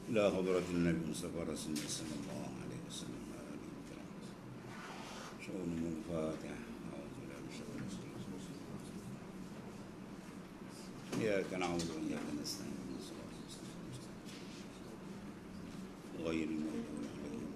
إلى حضرة النبي المصطفى رسول الله صلى الله عليه وسلم شؤون الفاتحة أعوذ بالله من الشيطان الرجيم إياك نعبد وإياك نستعين اهدنا الصراط المستقيم غير المغضوب عليهم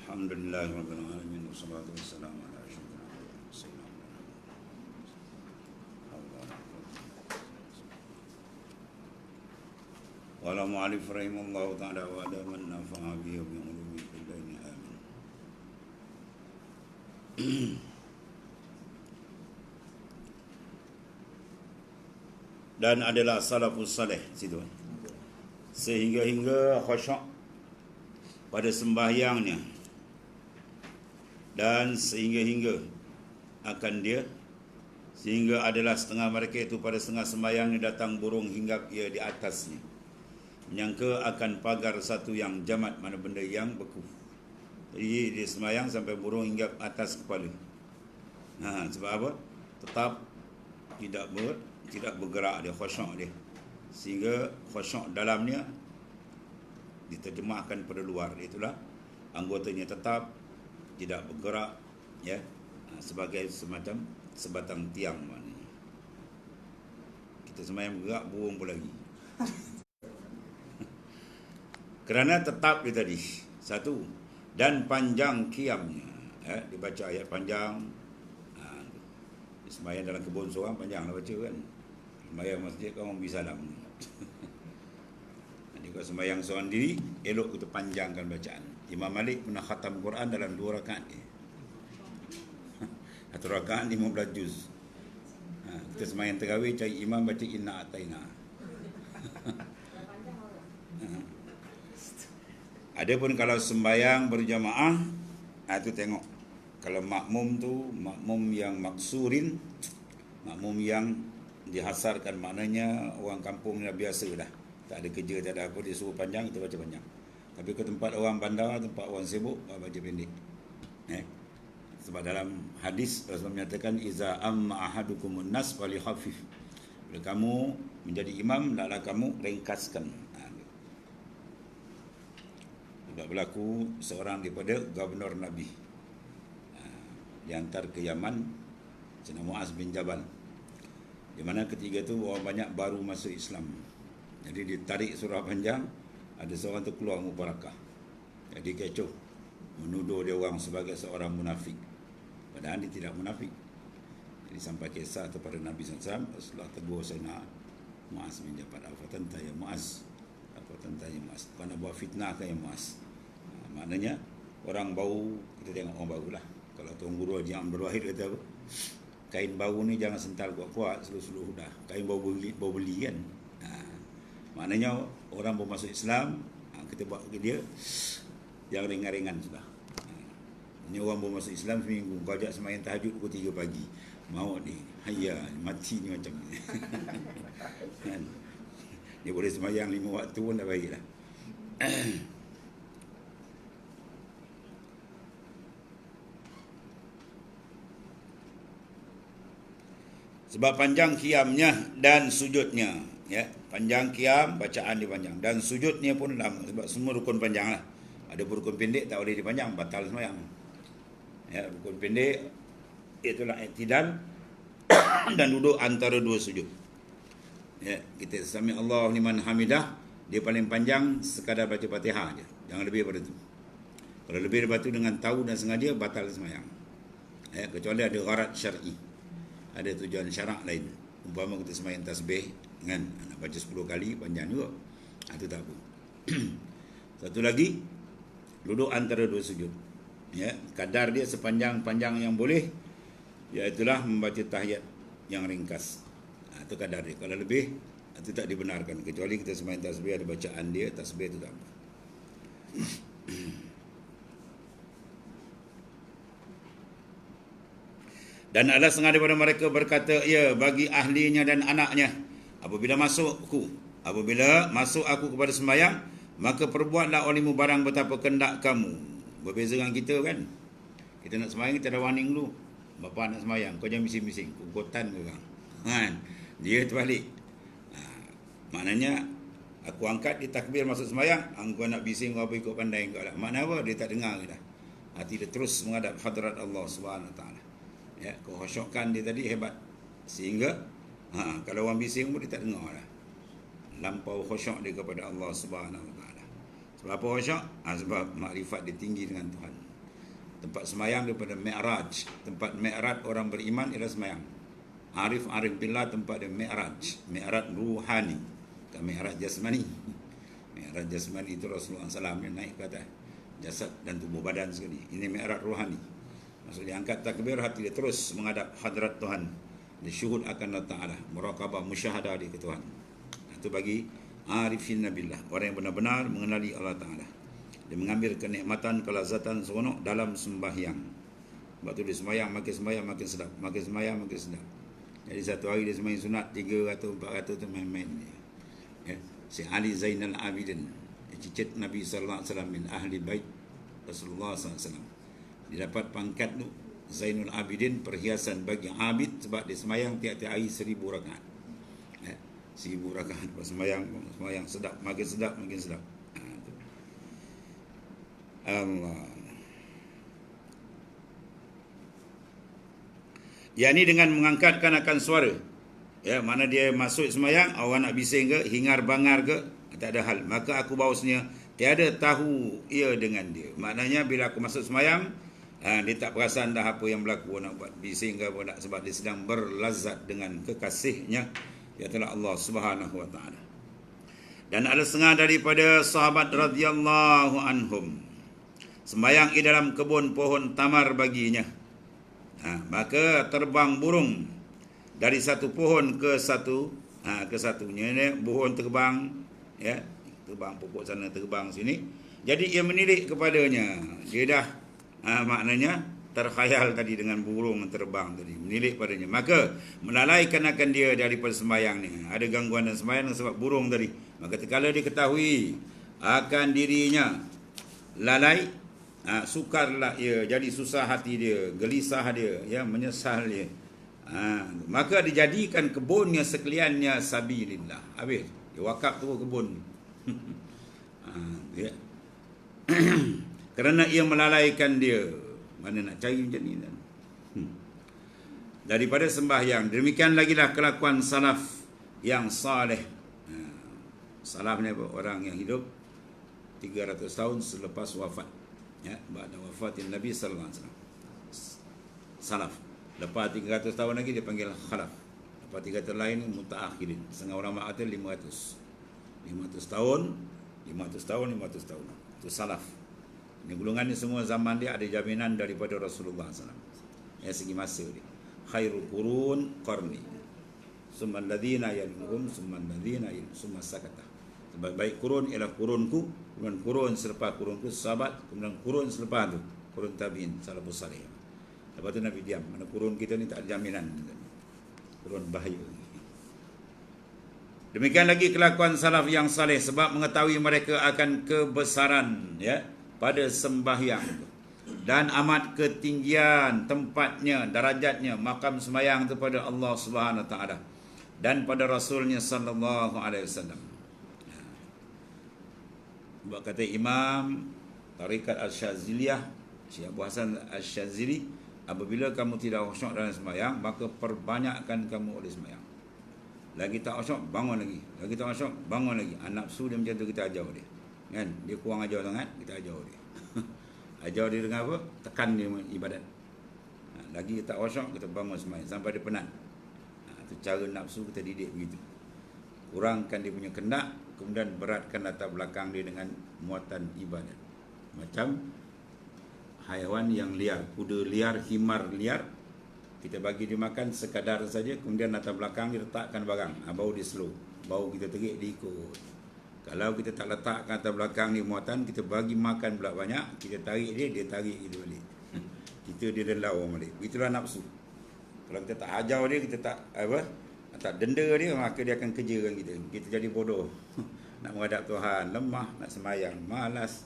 الحمد لله رب العالمين والصلاة والسلام على أشرف الأنبياء سيدنا محمد قال المؤلف رحمه الله تعالى وأدى من نفع به وبعلومه في الدين آمين. Dan adalah salafus saleh situ. Sehingga khusyuk pada sembahyangnya, dan sehingga akan dia, sehingga adalah setengah mereka itu pada setengah sembahyang ni datang burung hinggap ia di atasnya, menyangka akan pagar satu yang jamat, mana benda yang beku. Jadi dia sembahyang sampai burung hinggap atas kepala. Sebab apa? Tetap tidak bergerak dia, khusyuk dia, sehingga khusyuk dalamnya diterjemahkan pada luar. Itulah anggotanya tetap tidak bergerak, ya, sebagai semacam sebatang tiang maknanya. Kita sembahyang bergerak, burung pun lagi. Kerana tetap dia tadi satu, dan panjang qiyamnya, dibaca ayat panjang. Sembahyang dalam kebun seorang panjang lah baca kan. Sembahyang masjid kau orang bisa salam. Kalau sembahyang seorang diri, elok kita panjangkan bacaan. Imam Malik pernah khatam Quran dalam 2 rakaat. Satu rakaat 15 juz. Kita sembahyang tarawih cari imam baca inna ataina. Adapun kalau sembahyang berjamaah, itu tengok. Kalau makmum tu makmum yang maksurin, makmum yang dihasarkan, maknanya orang kampung dah biasa dah. Tak ada kerja, tak ada apa, dia suruh panjang, kita baca panjang. Tapi ke tempat orang bandar, tempat orang sibuk, baca pendek. Sebab dalam hadis Rasulullah menyatakan iza amma ahadukumun nas fali khafif. Bila kamu menjadi imam, hendaklah kamu ringkaskan. Sudah berlaku seorang daripada gubernur Nabi, diantar ke Yaman, Sayyidina Muaz bin Jabal, di mana ketiga tu orang banyak baru masuk Islam. Jadi ditarik surah panjang, ada seorang tu keluar mubarakah. Jadi kecoh, menuduh dia orang sebagai seorang munafik, padahal dia tidak munafik. Jadi sampai kisah kepada Nabi SAW, Rasulullah tegur Sayyidina Muaz bin Jabal, "Afatanta ya Muaz, afatanta ya Muaz, kau nak buat fitnah ke ya Muaz?" Maknanya orang bau, kita tengok orang bau lah. Kalau Tuan Guru Haji Abdul Wahid kata apa? Kain bau ni jangan sental kuat-kuat, seluruh dah. Kain bau beli kan. Maknanya orang baru masuk Islam, kita buat ke dia yang ringan-ringan sudah. Ini orang baru masuk Islam seminggu, kau ajak sembahyang tahajud pukul 3 pagi. Maut ni, hayya, mati ni macam ni. Kan? Dia boleh sembahyang 5 waktu pun dah baik lah. Sebab panjang qiyamnya dan sujudnya, ya, panjang qiyam, bacaan dia panjang, dan sujudnya pun lama. Sebab semua rukun panjang lah. Ada rukun pendek tak boleh dipanjang, batal sembahyang. Ya, rukun pendek itulah i'tidal dan duduk antara 2 sujud. Ya, kita sami Allahu liman hamidah, dia paling panjang sekadar baca Fatihah aja, jangan lebih daripada tu. Kalau lebih daripada tu dengan tahu dan sengaja, batal sembahyang. Ya, kecuali ada gharat syar'i, ada tujuan syarak lain. Umpama kita sembahyang tasbih kan, nak baca 10 kali, panjang juga, itu tak apa. Satu lagi, duduk antara 2 sujud. Ya, kadar dia sepanjang-panjang yang boleh, iaitulah membaca tahiyat yang ringkas. Itu kadar dia. Kalau lebih, Itu tak dibenarkan. Kecuali kita sembahyang tasbih ada bacaan dia, tasbih itu tak apa. Dan ada setengah daripada mereka berkata, ya, bagi ahlinya dan anaknya, apabila masuk aku kepada sembahyang, maka perbuatlah olehmu barang betapa kehendak kamu. Berbeza dengan kita kan. Kita nak sembahyang, kita dah warning dulu. Bapa nak sembahyang, kau jangan bising-bising. Kukutan kau kan. Kan? Dia terbalik. Maknanya, aku angkat dia takbir masuk sembahyang, kau nak bising kau apa ikut pandai kau lah. Makna apa? Dia tak dengar ke dah. Hati dia terus menghadap hadrat Allah Subhanahu Wa Taala. Ya, kehusyukan dia tadi hebat. Sehingga kalau orang bising pun dia tak dengar lah. Lampau khusyuk dia kepada Allah Subhanahu Wa Taala. Sebab apa khusyuk? Sebab makrifat dia tinggi dengan Tuhan. Tempat semayang daripada Mi'raj. Tempat Mi'raj orang beriman ialah semayang. Arif billah tempat dia Mi'raj. Mi'raj ruhani. Bukan Mi'raj jasmani. Mi'raj jasmani itu Rasulullah SAW yang naik ke atas jasad dan tubuh badan sekali. Ini Mi'raj ruhani. Maksudnya angkat takbir, hati dia terus menghadap hadrat Tuhan. Dia syuhud akan Allah Ta'ala. Murakabah, musyahadah dia ke Tuhan. Itu bagi arifin nabillah. Orang yang benar-benar mengenali Allah Ta'ala. Dia mengambil kenikmatan, kelazatan seronok dalam sembahyang. Sebab tu dia sembahyang, makin sedap. Makin sembahyang, makin sedap. Jadi satu hari dia sembahyang sunat 300, 400 tu main-main dia. Ya. Si Ali Zainal Abidin, cicit Nabi SAW min ahli bait Rasulullah SAW. Dia dapat pangkat tu Zainul Abidin, perhiasan bagi abid, sebab dia semayang tiap-tiap hari 1000 rakaat. 1000 rakaat. Semayang sedap, makin sedap. Allah. Yang ini dengan mengangkatkan akan suara. Ya, mana dia masuk semayang, orang nak bising ke, hingar bangar ke, tak ada hal. Maka aku bahawasanya tiada tahu ia dengan dia. Maknanya bila aku masuk semayang, dia tak perasan dah apa yang berlaku, nak buat bising ke apa tak, sebab dia sedang berlazat dengan kekasihnya, iaitu Allah Subhanahu Wa Taala. Dan ada setengah daripada sahabat radhiyallahu anhum sembahyang di dalam kebun pohon tamar baginya. Maka terbang burung dari satu pohon ke satunya. Ini pohon terbang, ya, terbang pokok sana, terbang sini. Jadi ia menilik kepadanya. Dia dah maknanya terkhayal tadi dengan burung yang terbang tadi, menilik padanya. Maka melalaikan akan dia daripada sembahyang ni. Ada gangguan dan sembahyang sebab burung tadi. Maka kalau dia ketahui akan dirinya lalai, sukarlah ia, jadi susah hati dia, gelisah dia, ya, menyesal dia. Maka dijadikan kebunnya sekaliannya sabilillah. Habis dia wakaf tu kebun. Ya. Kerana ia melalaikan dia. Mana nak cari macam ni kan? Daripada sembahyang. Demikian lagi lah kelakuan salaf yang saleh. Salaf ni apa? Orang yang hidup 300 tahun selepas wafat. Ya, ba'da wafatin Nabi sallallahu alaihi wasallam. Salaf. Lepas 300 tahun lagi dia panggil khalaf. Lepas 300 lain mutaakhirin. Setengah ulama kata 500. 500 tahun. Itu salaf. Ini golongan ni semua zaman dia ada jaminan daripada Rasulullah SAW. Ya, segi masa dia. Khairul qurun qarni. Summa alladhina yalihum, summa alladhina yalihum, summa sakata. Sebaik kurun ialah kurunku, kemudian kurun selepas kurunku sahabat, kemudian kurun selepas tu kurun tabi'in, salafus salih. Lepas tu Nabi diam. Mana kurun kita ni tak ada jaminan. Kurun bahaya. Demikian lagi kelakuan salaf yang saleh, sebab mengetahui mereka akan kebesaran, ya, pada sembahyang dan amat ketinggian tempatnya, darajatnya, makam sembahyang itu pada Allah Subhanahu Wa Taala dan pada Rasulnya sallallahu alaihi wasallam. Sebab kata Imam Tarikat Al-Syaziliyah, Syekh Abu Hasan Al-Syazili, apabila kamu tidak khusyuk dalam sembahyang, maka perbanyakkan kamu oleh sembahyang. Lagi tak khusyuk, bangun lagi. Lagi tak khusyuk, bangun lagi. Nafsu dia macam tu, kita ajar dia. Kan? Dia kurang ajar sangat, kita ajar dia. Ajar dia dengan apa? Tekan dia ibadat. Lagi tak khusyuk, kita bangun sembahyang sampai dia penat. Itu cara nafsu kita didik begitu. Kurangkan dia punya kendak, kemudian beratkan latar belakang dia dengan muatan ibadat. Macam haiwan yang liar, kuda liar, himar liar, kita bagi dia makan sekadar saja, kemudian latar belakang dia letakkan barang, baru dia slow. baru kita terik dia ikut. Kalau kita tak letak kat atas belakang ni muatan, kita bagi makan pula banyak, kita tarik dia tarik kita balik. Kita dia lelau balik. Itulah nafsu. Kalau kita tak hajar dia, kita tak denda dia, maka dia akan kerjakan kita. Kita jadi bodoh. Nak menghadap Tuhan, lemah, nak sembahyang, malas.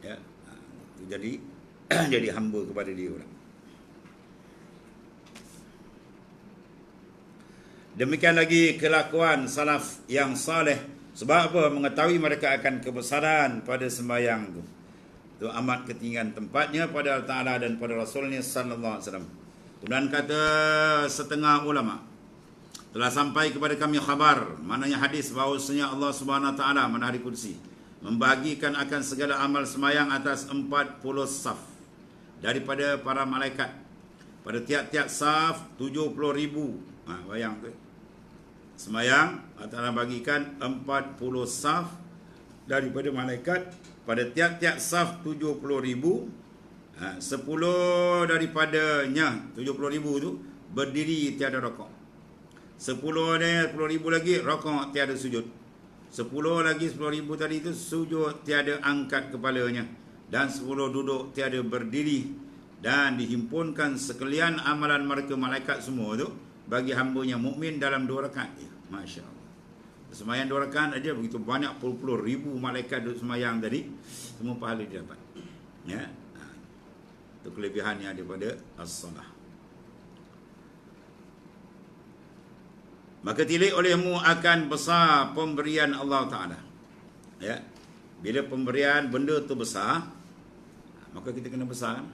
Ya. Jadi jadi hamba kepada dia pula. Demikian lagi kelakuan salaf yang saleh. Sebab apa? Mengetahui mereka akan kebesaran pada sembahyang itu. Itu amat ketinggian tempatnya pada Allah Ta'ala dan pada Rasulnya sallallahu alaihi wasallam. Kemudian kata setengah ulama, telah sampai kepada kami khabar, maknanya hadis, bahawasanya Allah Subhanahu wa taala mana hari kursi membagikan akan segala amal sembahyang atas 40 saf daripada para malaikat. Pada tiap-tiap saf 70,000. Bayang tu. Sembahyang Allah Ta'ala bagikan 40 saf daripada malaikat. Pada tiap-tiap saf 70,000, 10 daripadanya 70,000 tu berdiri tiada rokok. 10 ni 10,000 lagi rokok tiada sujud. 10 lagi 10,000 tadi tu sujud tiada angkat kepalanya, dan 10 duduk tiada berdiri, dan dihimpunkan sekalian amalan mereka malaikat semua tu bagi hamba-Nya mukmin dalam 2 rakaat. Masya-Allah. Sembahyang 2 rakaat aja begitu banyak puluh-puluh ribu malaikat duduk sembahyang tadi, semua pahala dia dapat. Ya. Itu kelebihannya daripada as-salah. Maka tilik olehmu akan besar pemberian Allah Ta'ala. Ya. Bila pemberian benda tu besar, maka kita kena besar.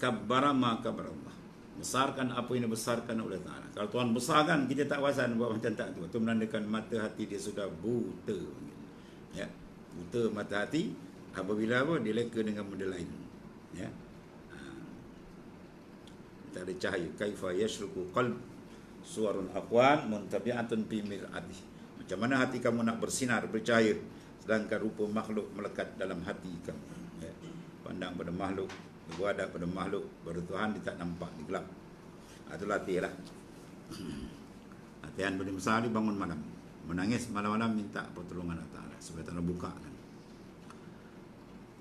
Kabbara ma kabbara Allah. Besarkan apa yang dibesarkan oleh Ta'ala. Kalau Tuhan besarkan, kita tak wasan buat macam tak tu. Itu menandakan mata hati dia sudah buta. Ya. Buta mata hati apabila dileka dengan benda lain. Ya. Tak ada cahaya. Kaifa yashruku qalb suwarun aqwan muntabi'atun fi mir'ati. Macam mana hati kamu nak bersinar, bercahaya, sedangkan rupa makhluk melekat dalam hati kamu. Ya. Pandang pada makhluk, berhadap pada makhluk, pada Tuhan dia tak nampak, dia gelap. Itu latih lah. Latihan paling besar ni bangun malam, menangis malam-malam minta pertolongan Allah Ta'ala supaya Allah bukakan.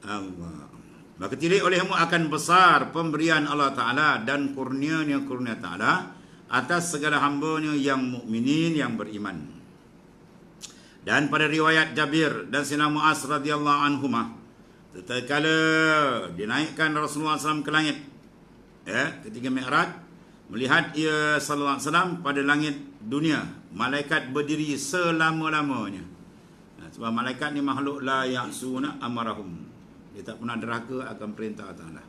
Allah. Maka tilik olehmu akan besar pemberian Allah Ta'ala dan kurnia-Nya kurnia Ta'ala atas segala hamba-Nya yang mukminin, yang beriman. Dan pada riwayat Jabir dan Sayyidina Mu'az radhiyallahu anhumah, tatkala dinaikkan Rasulullah SAW ke langit, ya, ketika Mi'raj, melihat ia sallallahu alaihi wasallam pada langit dunia, malaikat berdiri selama-lamanya. Sebab malaikat ni makhluk la ya'suna amarahum. Dia tak pernah derhaka akan perintah Allah.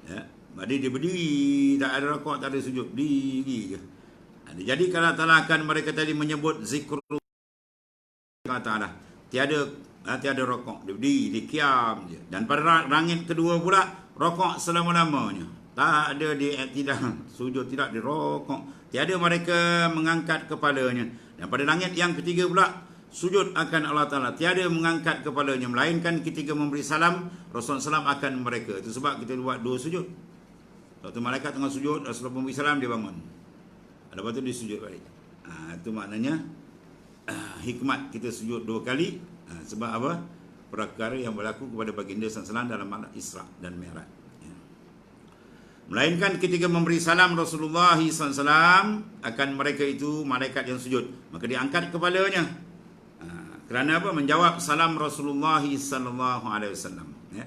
Ya, jadi dia berdiri, tak ada rakaat, tak ada sujud, diri je. Jadi kalau Allah akan mereka tadi menyebut zikr Allah Ta'ala, tiada rokok, dia berdiri, dia kiam je. Dan pada langit kedua pula, rokok selama-lamanya. Tak ada dia tidak sujud, tidak di rokok. Tiada mereka mengangkat kepalanya. Dan pada langit yang ketiga pula, sujud akan Allah Ta'ala. Tiada mengangkat kepalanya, melainkan ketika memberi salam, Rasulullah SAW akan mereka. Itu sebab kita buat 2 sujud. Waktu malaikat tengah sujud, Rasulullah memberi salam, dia bangun. Lepas tu dia sujud balik. Itu maknanya hikmat kita sujud 2 kali. Sebab apa? Perkara yang berlaku kepada baginda SAW dalam makna Isra dan Mi'raj. Ya. Melainkan ketika memberi salam Rasulullah SAW akan mereka itu malaikat yang sujud, maka diangkat kepalanya. Kerana apa? Menjawab salam Rasulullah SAW. Ya.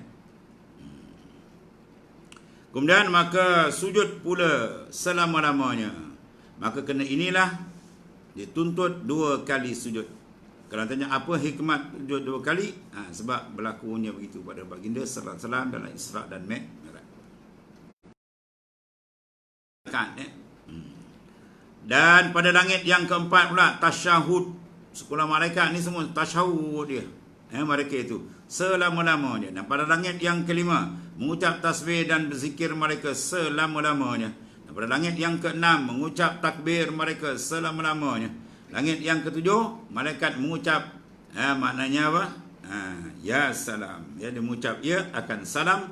Kemudian maka sujud pula selama-lamanya. Maka kena inilah dituntut 2 kali sujud. Kalau tanya apa hikmat sujud 2 kali? Sebab berlakunya begitu pada baginda sallallahu alaihi wasallam dalam Isra dan Mi'raj. Dan pada langit yang keempat pula tasyahud. Sekolah malaikat ni semua tasyahud dia. Mereka itu selama-lamanya. Dan pada langit yang kelima, mengucap tasbih dan berzikir mereka selama-lamanya. Dan pada langit yang keenam, mengucap takbir mereka selama-lamanya. Langit yang ketujuh, malaikat mengucap, maknanya apa? Ya salam. Ya, dia mengucap ya akan salam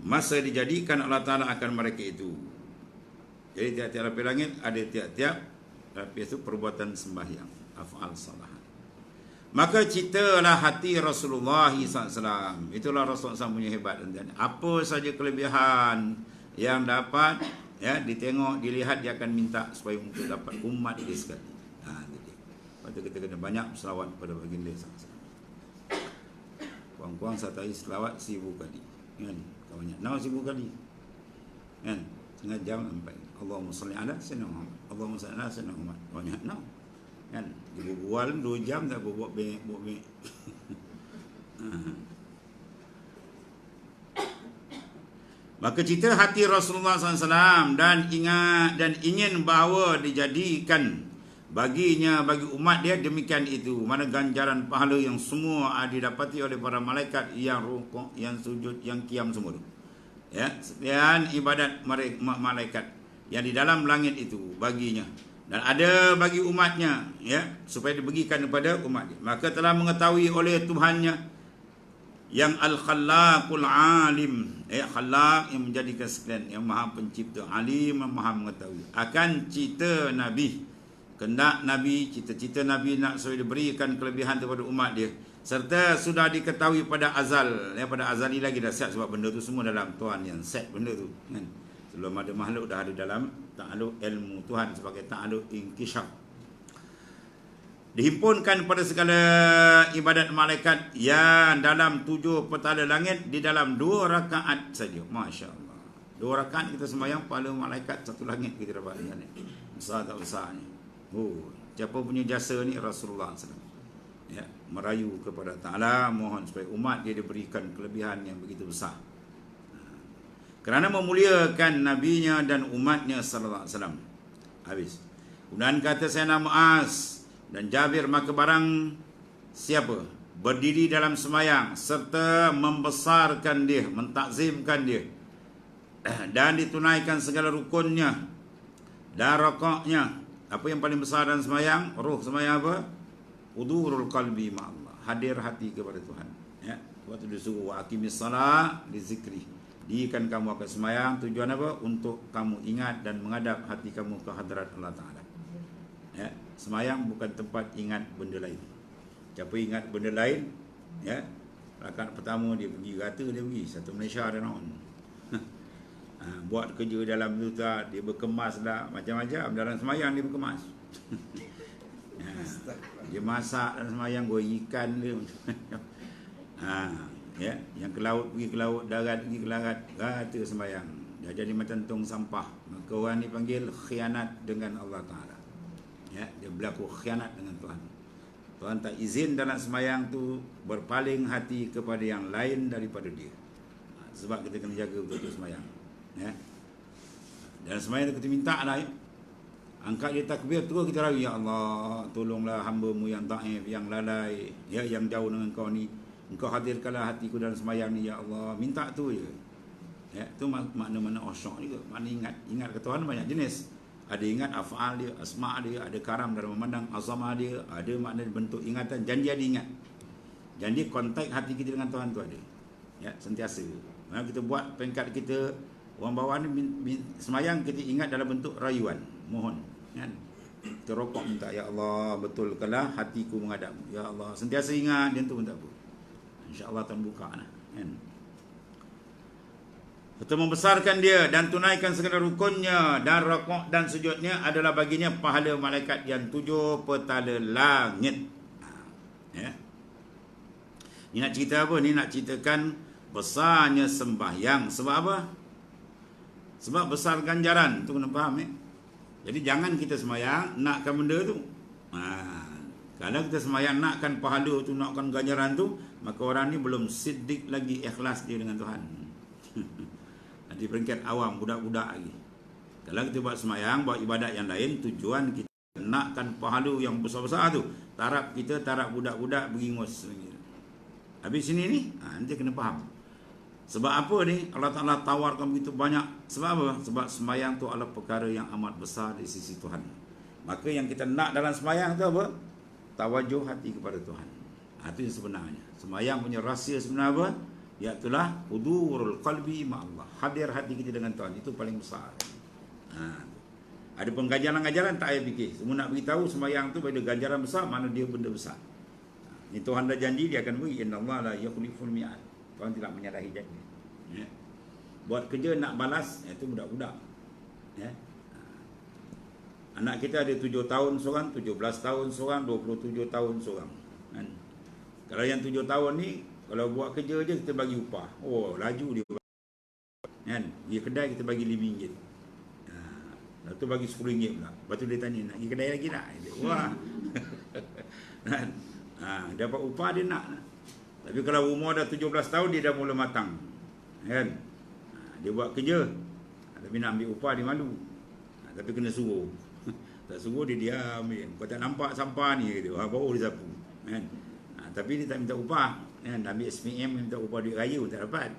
masa dijadikan Allah Ta'ala akan mereka itu. Jadi tiap-tiap lapis langit ada tiap-tiap lapis itu perbuatan sembahyang. af'al salah. Maka ceritalah hati Rasulullah SAW. Itulah Rasulullah SAW punya hebat. Apa saja kelebihan yang dapat ditengok, dilihat, dia akan minta supaya untuk dapat umat dia sekali. Itu dia. Lepas tu kita kena banyak selawat pada baginda SAW. Kuang-kuang saya tahu selawat 1000 kali. Kan? Kau banyak. 1000 kali. Kan? Setengah jam sampai. Allahumma salli ala sayyidina Muhammad. Allahumma salli ala sayyidina Muhammad. Banyak. Kan? Dia berbual 2 jam tak buat bengek. Maka cerita hati Rasulullah SAW dan ingat dan ingin bahawa dijadikan baginya, bagi umat dia demikian itu. Mana ganjaran pahala yang semua didapati oleh para malaikat yang rukuk, yang sujud, yang qiyam semua itu. Dan ibadat malaikat yang di dalam langit itu baginya. Dan ada bagi umatnya, supaya dibagikan kepada umat dia. Maka telah mengetahui oleh Tuhannya yang Al-Khallaqul Alim, Khallaq yang menjadikan sekalian, yang Maha Pencipta, Alim yang Maha mengetahui akan cita Nabi, kehendak Nabi, cita-cita Nabi nak supaya diberikan kelebihan kepada umat dia, serta sudah diketahui pada azal, pada azali lagi dah set, sebab benda tu semua dalam Tuhan yang set benda tu kan. Sebelum ada makhluk dah ada dalam ta'aluk ilmu Tuhan sebagai ta'aluk inkishaf. Dihimpunkan pada segala ibadat malaikat yang dalam 7 petala langit di dalam 2 rakaat saja. Masya Allah. 2 rakaat kita sembahyang, pahala malaikat 1 langit kita dapat lihat ni. Besar tak besar ni. Siapa punya jasa ni? Rasulullah SAW. Merayu kepada Ta'ala, mohon supaya umat dia diberikan kelebihan yang begitu besar. Kerana memuliakan nabinya dan umatnya sallallahu alaihi wasallam. Habis. Kemudian kata Sayyidina Muaz dan Jabir, maka barang siapa berdiri dalam semayang serta membesarkan dia, mentakzimkan dia, dan ditunaikan segala rukunnya dan rakaatnya. Apa yang paling besar dalam semayang? Ruh semayang apa? Hudurul qalbi ma'allah, hadir hati kepada Tuhan. Waktu disuruh wa aqimis salat li zikri, diikan kamu akan semayang, tujuan apa? Untuk kamu ingat dan menghadap hati kamu ke hadrat Allah Ta'ala. Semayang bukan tempat ingat benda lain. Siapa ingat benda lain, rakaat pertama dia pergi rata, dia pergi satu Malaysia ada naon. Buat kerja dalam tu tak, dia berkemas lah, macam-macam dalam semayang dia berkemas. Dia masak dalam semayang, goreng ikan dia. Yang ke laut pergi ke laut, darat pergi ke darat, rata sembahyang. Dia jadi macam tong sampah. Maka orang ni panggil khianat dengan Allah Ta'ala. Dia berlaku khianat dengan Tuhan. Tuhan tak izin dalam sembahyang tu berpaling hati kepada yang lain daripada dia. Sebab kita kena jaga betul-betul sembahyang. Dalam sembahyang kita minta lah, angkat dia takbir, terus kita rawi, ya Allah, tolonglah hamba-Mu yang dhaif, yang lalai, yang jauh dengan Kau ni. Engkau hadirkanlah hatiku dalam sembahyang ni, ya Allah. Minta tu je. Tu makna-makna khusyuk juga. Makna ingat ke Tuhan banyak jenis. Ada ingat af'al dia, asma' dia, ada karam dalam memandang azamah dia, ada makna bentuk ingatan, janji ada ingat. Janji kontak hati kita dengan Tuhan tu ada. Sentiasa. Kita buat peringkat kita, orang bawah ni sembahyang kita ingat dalam bentuk rayuan, mohon. Kita rokok minta, ya Allah, betulkanlah hatiku menghadap-Mu. Ya Allah, sentiasa ingat, dia tu pun tak apa. InsyaAllah Tuhan buka lah, kan? Serta membesarkan dia dan tunaikan segala rukunnya dan rakaat dan sujudnya adalah baginya pahala malaikat yang 7 petala langit. Ni nak cerita apa? Ni nak ceritakan besarnya sembahyang. Sebab apa? Sebab besar ganjaran. Tu kena faham. Jadi jangan kita sembahyang nakkan benda tu. Kalau kita sembahyang nakkan pahala tu, nakkan ganjaran tu, maka orang ni belum siddiq lagi, ikhlas dia dengan Tuhan. Nanti peringkat awam, budak-budak lagi. Kalau kita buat sembahyang, buat ibadat yang lain, tujuan kita nakkan pahala yang besar-besar tu, taraf kita taraf budak-budak beringus. Habis sini ni, nanti kena faham. Sebab apa ni Allah Ta'ala tawarkan begitu banyak? Sebab apa? Sebab sembahyang tu adalah perkara yang amat besar di sisi Tuhan. Maka yang kita nak dalam sembahyang tu apa? Tawajuh hati kepada Tuhan. Itu yang sebenarnya. Sembahyang punya rahsia sebenar apa? Iaitulah hudurul qalbi ma'allah, hadir hati kita dengan Tuhan. Itu paling besar. Ada pun ganjaran-ganjaran tak payah fikir. Semua nak beritahu sembahyang tu pada ganjaran besar, mana dia benda besar. Ini Tuhan dah janji dia akan beri. Innallaha la yukhliful mi'ad. Tuhan tidak menyalahi janji. Ya. Buat kerja nak balas, itu budak-budak. Ya. Anak kita ada 7 tahun seorang, 17 tahun seorang, 27 tahun seorang. Kan? Kalau yang 7 tahun ni, kalau buat kerja je kita bagi upah. Oh, laju dia. Kan? Dia kedai kita bagi RM5. Lepas tu bagi RM10 pula. Lepas tu dia tanya, nak pergi kedai lagi tak? Dia, wah. Kan? Dapat upah dia nak. Tapi kalau umur dah 17 tahun, dia dah mula matang. Kan? Dia buat kerja. Tapi nak ambil upah, dia malu. Tapi kena suruh. Tak suruh, dia diam. Kau tak nampak sampah ni? Dia baru dia sapu. Kan? Tapi dia tak minta upah. Kan? Ambil SPM, minta upah duit raya, tak dapat.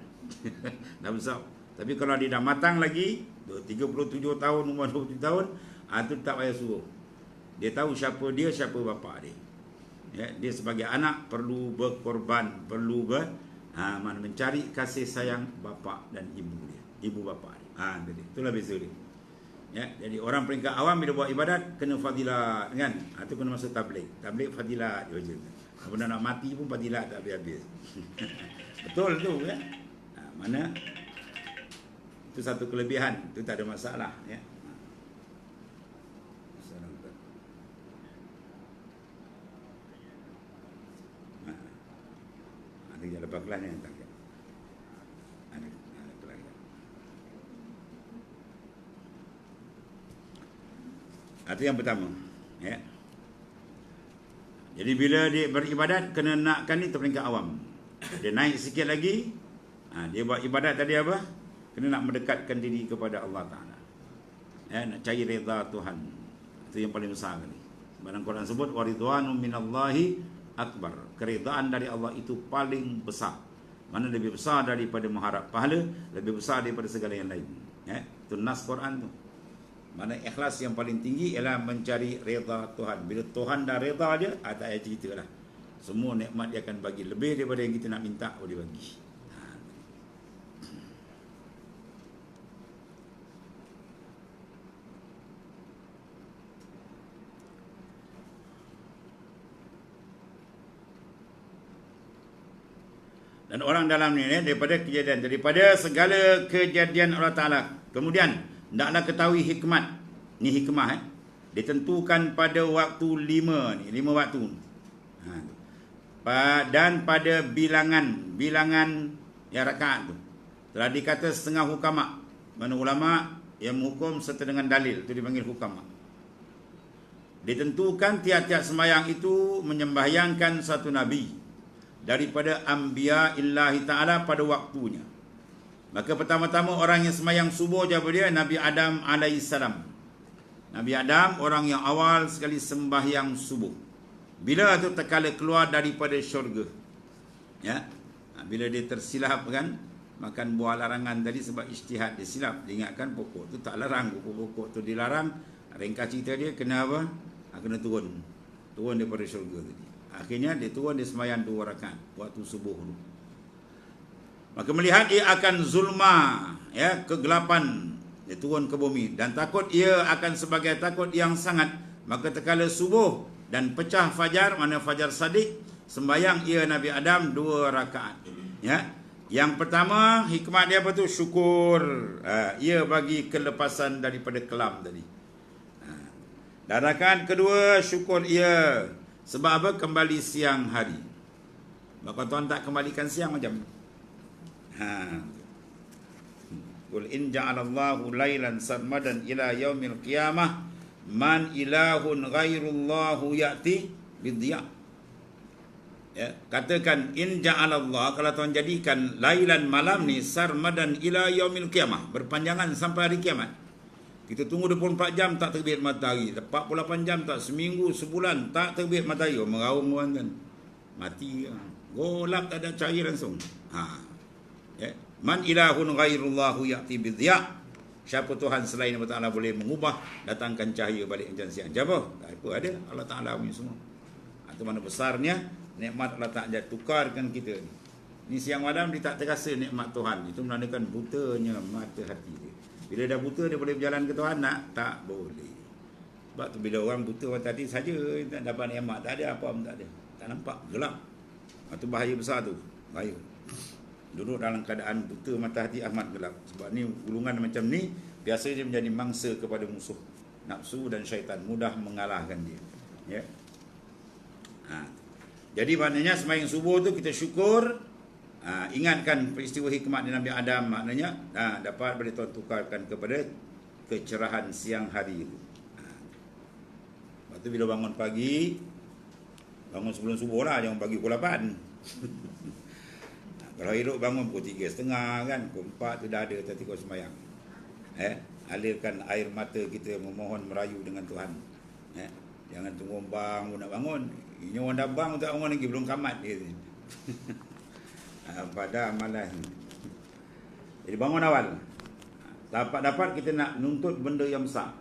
Dah besar. Tapi kalau dia dah matang lagi, 37 tahun, umur 27 tahun, itu tak payah suruh. Dia tahu siapa dia, siapa bapa dia. Ya, dia sebagai anak perlu berkorban, perlu mencari kasih sayang bapa dan ibu dia, ibu bapa dia. Itulah beza dia. Ya, jadi orang peringkat awam bila buat ibadat kena fadilat, kan? Itu kena masuk tabligh. Tabligh fadilat je macam tu. Kalau nak mati pun fadilat tak habis-habis. Betul tu, ya. Mana itu satu kelebihan, itu tak ada masalah, ya. Ada yang lepas kelas ni tak ada. Ada kelas. Itu yang pertama, ya. Jadi bila dia beribadat kena nakkan ni terperingkat awam. Dia naik sikit lagi, dia buat ibadat tadi apa? Kena nak mendekatkan diri kepada Allah Ta'ala, ya, nak cari reda Tuhan. Itu yang paling besar kali. Barang Quran sebut waridwanum minallahi akbar. Keredaan dari Allah itu paling besar. Mana lebih besar daripada mengharap pahala, lebih besar daripada segala yang lain. Ya, itu nas Quran tu. Mana ikhlas yang paling tinggi ialah mencari reda Tuhan. Bila Tuhan dah reda dia, tak payah cerita lah. Semua nikmat dia akan bagi lebih daripada yang kita nak minta, boleh bagi. Dan orang dalam ni daripada kejadian, daripada segala kejadian Allah Ta'ala. Kemudian, hendaklah ketahui hikmat. Ni hikmah, ditentukan pada waktu 5 waktu. Dan pada bilangan yang rakaat tu. Telah dikata setengah hukama. Mana ulama yang menghukum serta dengan dalil, itu dipanggil hukama. Ditentukan tiap-tiap sembahyang itu menyembahyangkan satu nabi daripada anbiya illahi ta'ala pada waktunya. Maka pertama-tama orang yang sembahyang subuh jawab dia Nabi Adam alaihissalam. Nabi Adam orang yang awal sekali sembahyang subuh. Bila tu terkala keluar daripada syurga. Ya. Bila dia tersilap kan, makan buah larangan tadi sebab ijtihad dia silap. Dia ingatkan pokok tu tak larang, pokok tu dilarang. Ringkas cerita dia kena apa? Kena turun daripada syurga tadi. Akhirnya dia turun, dia sembahyang 2 rakaat waktu subuh dulu. Maka melihat ia akan zulma, ya, kegelapan, dia turun ke bumi dan takut ia akan sebagai takut yang sangat. Maka terkala subuh dan pecah fajar, mana fajar sadiq, sembahyang ia Nabi Adam 2 rakaat. Ya. Yang pertama hikmah dia apa tu? Syukur. Ia bagi kelepasan daripada kelam tadi. Dan rakaat kedua syukur ia sebab apa? Kembali siang hari. Maka Tuhan tak kembalikan siang macam Qul in ja'alallahu lailan sarmadan ila yaumil qiyamah man ilahun ghairullahu ya'ti bidhiya. Ya, katakan in ja'alallah, kalau Tuhan jadikan lailan malam ni sarmadan ila yaumil qiyamah, berpanjangan sampai hari kiamat. Kita tunggu 24 jam tak terbit matahari, 48 jam tak, seminggu, sebulan tak terbit matahari. Meraung orang kan, mati kan, golap tak ada cahaya langsung. Ya. Man ilahun ghairullahu ya'ti bidhiya. Siapa Tuhan selain Allah Ta'ala boleh mengubah, datangkan cahaya balik macam siang. Siapa? Tak apa, ada Allah Ta'ala punya semua. Itu mana besarnya nikmat Allah Ta'ala tukarkan kita ni siang malam dia tak terasa nikmat Tuhan. Itu menandakan butanya mata hati dia. Bila dah buta dia boleh berjalan ke Tuhan tak boleh. Sebab tu bila orang buta orang tadi saja tak dapat nikmat, tak ada apa pun tak ada. Tak nampak, gelap. Itu bahaya besar tu. Bahaya. Duduk dalam keadaan buta mata hati amat gelap. Sebab ni gulungan macam ni biasanya dia menjadi mangsa kepada musuh nafsu dan syaitan, mudah mengalahkan dia. Ya. Jadi maknanya sembahyang subuh tu kita syukur, ingatkan peristiwa hikmat di Nabi Adam, maknanya dapat boleh Tuhan tukarkan kepada kecerahan siang hari itu. Lepas tu bila bangun pagi, bangun sebelum subuh lah, jangan pagi pukul 8. Kalau hidup bangun pukul 3.30 kan, pukul 4 tu dah ada tadi kau sembahyang. Alirkan air mata kita memohon merayu dengan Tuhan. Jangan tunggu bangun nak bangun. Ini orang dah bangun tak bangun lagi, belum kamat dia. Pada amalan. Jadi bangun awal. Dapat kita nak nuntut benda yang besar.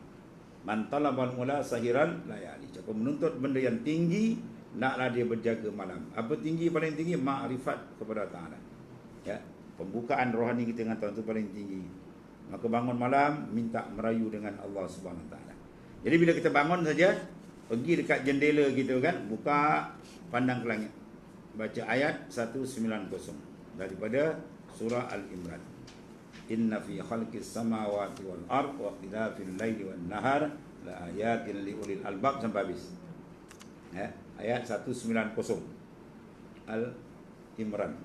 Man talabal mula sahiran layali. Siapa menuntut benda yang tinggi, naklah dia berjaga malam. Apa tinggi, paling tinggi? Ma'rifat kepada Ta'ala. Ya, pembukaan rohani kita dengan Tuhan itu paling tinggi. Maka bangun malam minta merayu dengan Allah Subhanahu Wa Taala. Jadi bila kita bangun saja, pergi dekat jendela gitu kan, buka, pandang ke langit, baca ayat 190 daripada surah Al-Imran. Inna fi khalqis samawati wal ard wa ikhtilafil laili wan nahar la ayatin li ulil albab sampai habis. Ayat 190 Al-Imran.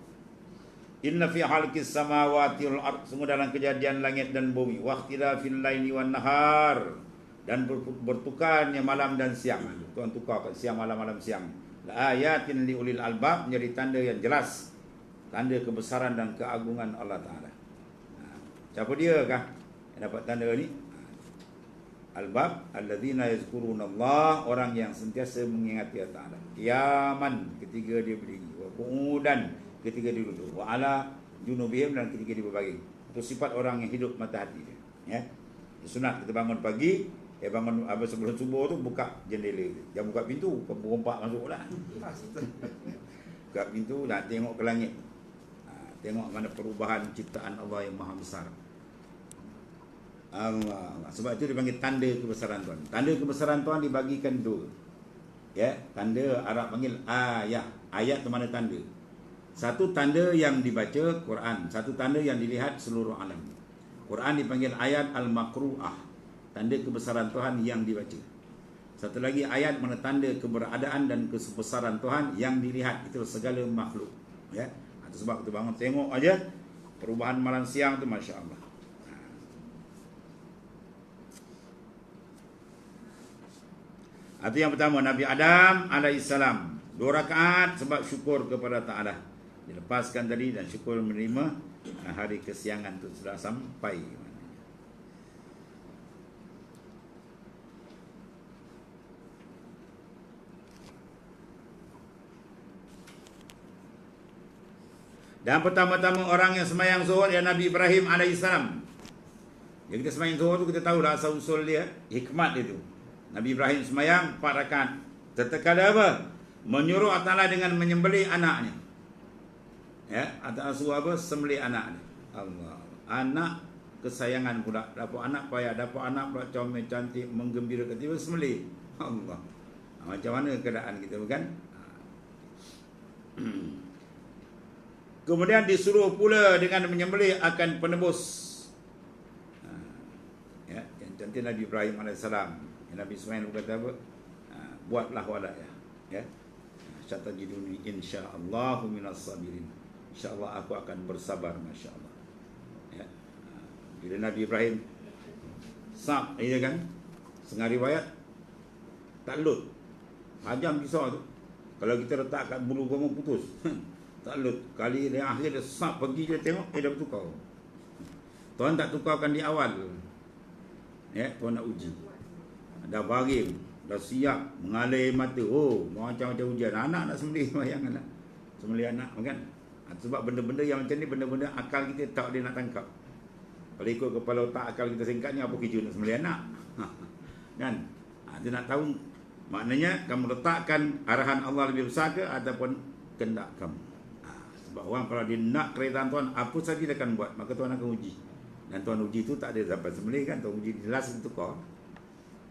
Inna fi khalqis samawati wal ard, sungguh dalam kejadian langit dan bumi, wa ikhtilafil laili wan nahar, dan bertukarnya malam dan siang. Tuhan tukarkan siang malam, malam siang. La ayatin li ulil albab, menjadi tanda yang jelas, tanda kebesaran dan keagungan Allah Taala. Siapa dia kah yang dapat tanda ni? Albab alladzina yazkurunallah, orang yang sentiasa mengingati Allah Taala. Qiyaman, ketika dia berdiri, wa qu'udan, ketika dia duduk, wa ala junubihim, dan ketika dia berbaring. Itu sifat orang yang hidup mata hati dia. Ya. Sunat kita bangun pagi, bangun sebelum subuh tu buka jendela. Jangan buka pintu, berompak masuklah. Buka pintu dan tengok ke langit. Tengok mana perubahan ciptaan Allah yang maha besar. Allah. Sebab itu dipanggil tanda kebesaran Tuhan. Tanda kebesaran Tuhan dibagikan dua. Ya, tanda Arab panggil ayat. Ayat itu mana tanda? Satu tanda yang dibaca Quran, satu tanda yang dilihat seluruh alam. Quran dipanggil ayat al-makru'ah, tanda kebesaran Tuhan yang dibaca. Satu lagi ayat mana tanda keberadaan dan kebesaran Tuhan yang dilihat, itu segala makhluk. Ya. Itu sebab kita bangun tengok aja perubahan malam siang tu, Masya Allah. Itu yang pertama, Nabi Adam alaihissalam 2 rakaat sebab syukur kepada Ta'ala. Dilepaskan tadi dan syukur menerima hari kesiangan itu sudah sampai. Dan pertama-tama orang yang sembahyang zuhur ya Nabi Ibrahim alaihissalam. Jadi kita sembahyang zuhur tu kita tahu lah asal usul dia, hikmat dia tu. Nabi Ibrahim sembahyang 4 rakaat. Tatkala apa? Menyuruh Allah Ta'ala dengan menyembelih anaknya. Ya, atau suruh apa? Sembelih anaknya. Allah. Anak kesayangan pula. Dapat anak payah, dapat anak pula comel, cantik, menggembirakan, tiba sembelih. Allah. Macam mana keadaan kita, bukan? Kemudian disuruh pula dengan menyembelih akan penebus. Ya, yang cantik Nabi Ibrahim alaihissalam. Nabi Ismail berkata apa? Buatlah wadah ya. Satajiduni insyaallahu minas sabirin. InsyaAllah aku akan bersabar, masya-Allah. Ya. Bila Nabi Ibrahim sab, iya kan? Setengah riwayat taklud. Hajam pisau tu. Kalau kita letak kat bulu gomong putus. Taklud. Kali yang akhir dia sab pergi dia tengok dah bertukar. Tuhan tak tukarkan di awal. Ya, Tuhan nak uji. Dah baring, dah siap, mengalir mata. Oh, macam-macam ujian. Anak nak sembelih sembahyang anak. Sembelih anak, kan? Sebab benda-benda yang macam ni, benda-benda akal kita tak boleh nak tangkap. Kalau ikut kepala otak akal kita singkat ni, apa kerja nak sembelih anak? Kan? Dia nak tahu, maknanya kamu letakkan arahan Allah lebih besar ke ataupun kehendak kamu. Sebab orang kalau dia nak keredaan Tuhan, apa saja dia akan buat, maka Tuhan akan uji. Dan Tuan Uji itu tak ada dapat sembelih kan, Tuan Uji jelas itu kau.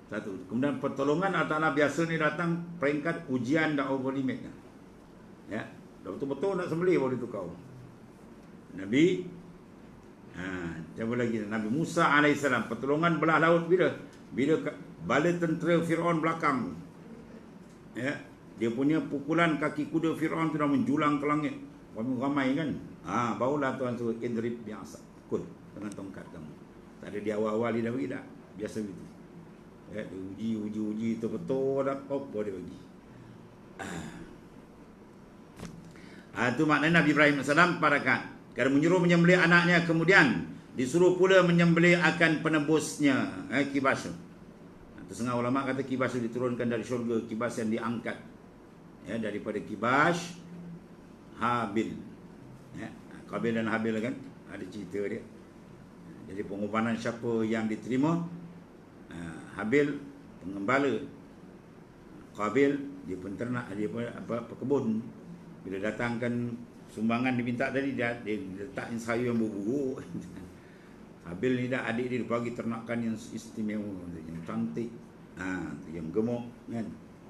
Satu. Kemudian pertolongan Allah Ta'ala biasa ni datang peringkat ujian dah over limit kan. Ya, dah betul-betul nak sembelih baru itu kau. Nabi coba lagi Nabi Musa alaihissalam pertolongan belah laut bila bala tentera Firaun belakang. Ya, dia punya pukulan kaki kuda Firaun tu dah menjulang ke langit. Ramai kan. Barulah Tuhan suruh idrib biasa. Pukul dengan tongkat kamu. Tak ada di awal-awal dia dah bagi tak. Biasa begitu. Ya, dia uji tu betul dah apa dia bagi. Itu maknanya Nabi Ibrahim AS parakat. Kerana menyuruh menyembelih anaknya, kemudian disuruh pula menyembelih akan penebusnya, kibas. Setengah ulama kata kibas itu diturunkan dari syurga, kibas yang diangkat ya, daripada kibas Habil. Ya, Qabil dan Habil kan ada cerita dia. Jadi pengorbanan siapa yang diterima? Habil pengembala, Qabil dia penternak, dia pekebun. Bila datangkan sumbangan diminta tadi, dia letakkan sayur yang berburuk. Habil ni dah adik dia bagi ternakan yang istimewa, yang cantik, yang gemuk kan.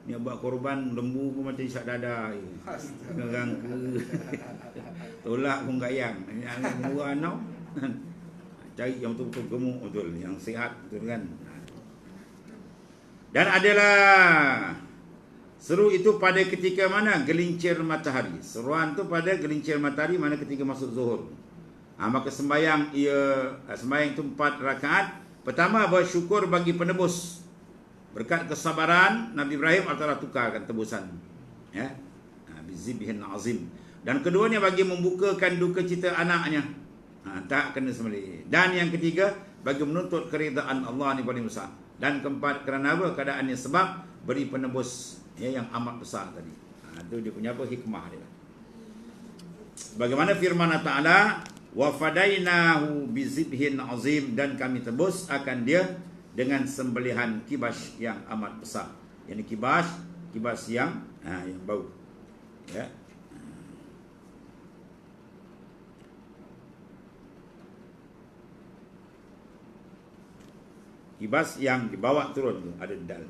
Ni buat korban lembu pun macam isak dada. Ngerang ke. Tolak pun gayang. Yang murah anak. Cari yang betul-betul gemuk betul, yang sihat betul kan. Dan adalah seru itu pada ketika mana? Gelincir matahari. Seruan tu pada gelincir matahari, mana ketika masuk zuhur. Maka sembahyang itu 4 rakaat. Pertama, bersyukur bagi penebus. Berkat kesabaran Nabi Ibrahim, Allah tukarkan tebusan. Ya. Bizibhin azim. Dan keduanya bagi membukakan duka cita anaknya. Tak kena sembelih. Dan yang ketiga, bagi menuntut keridaan Allah ni paling besar. Dan keempat, kerana apa? Keadaannya sebab beri penebus yang amat besar tadi. Itu dia punya apa? Hikmah dia. Bagaimana firman Allah Ta'ala, wa fadainahu bizibhin azim, dan kami tebus akan dia dengan sembelihan kibas yang amat besar. Yang kibas yang bau. Ya. Kibas yang dibawa turun tu ada dal.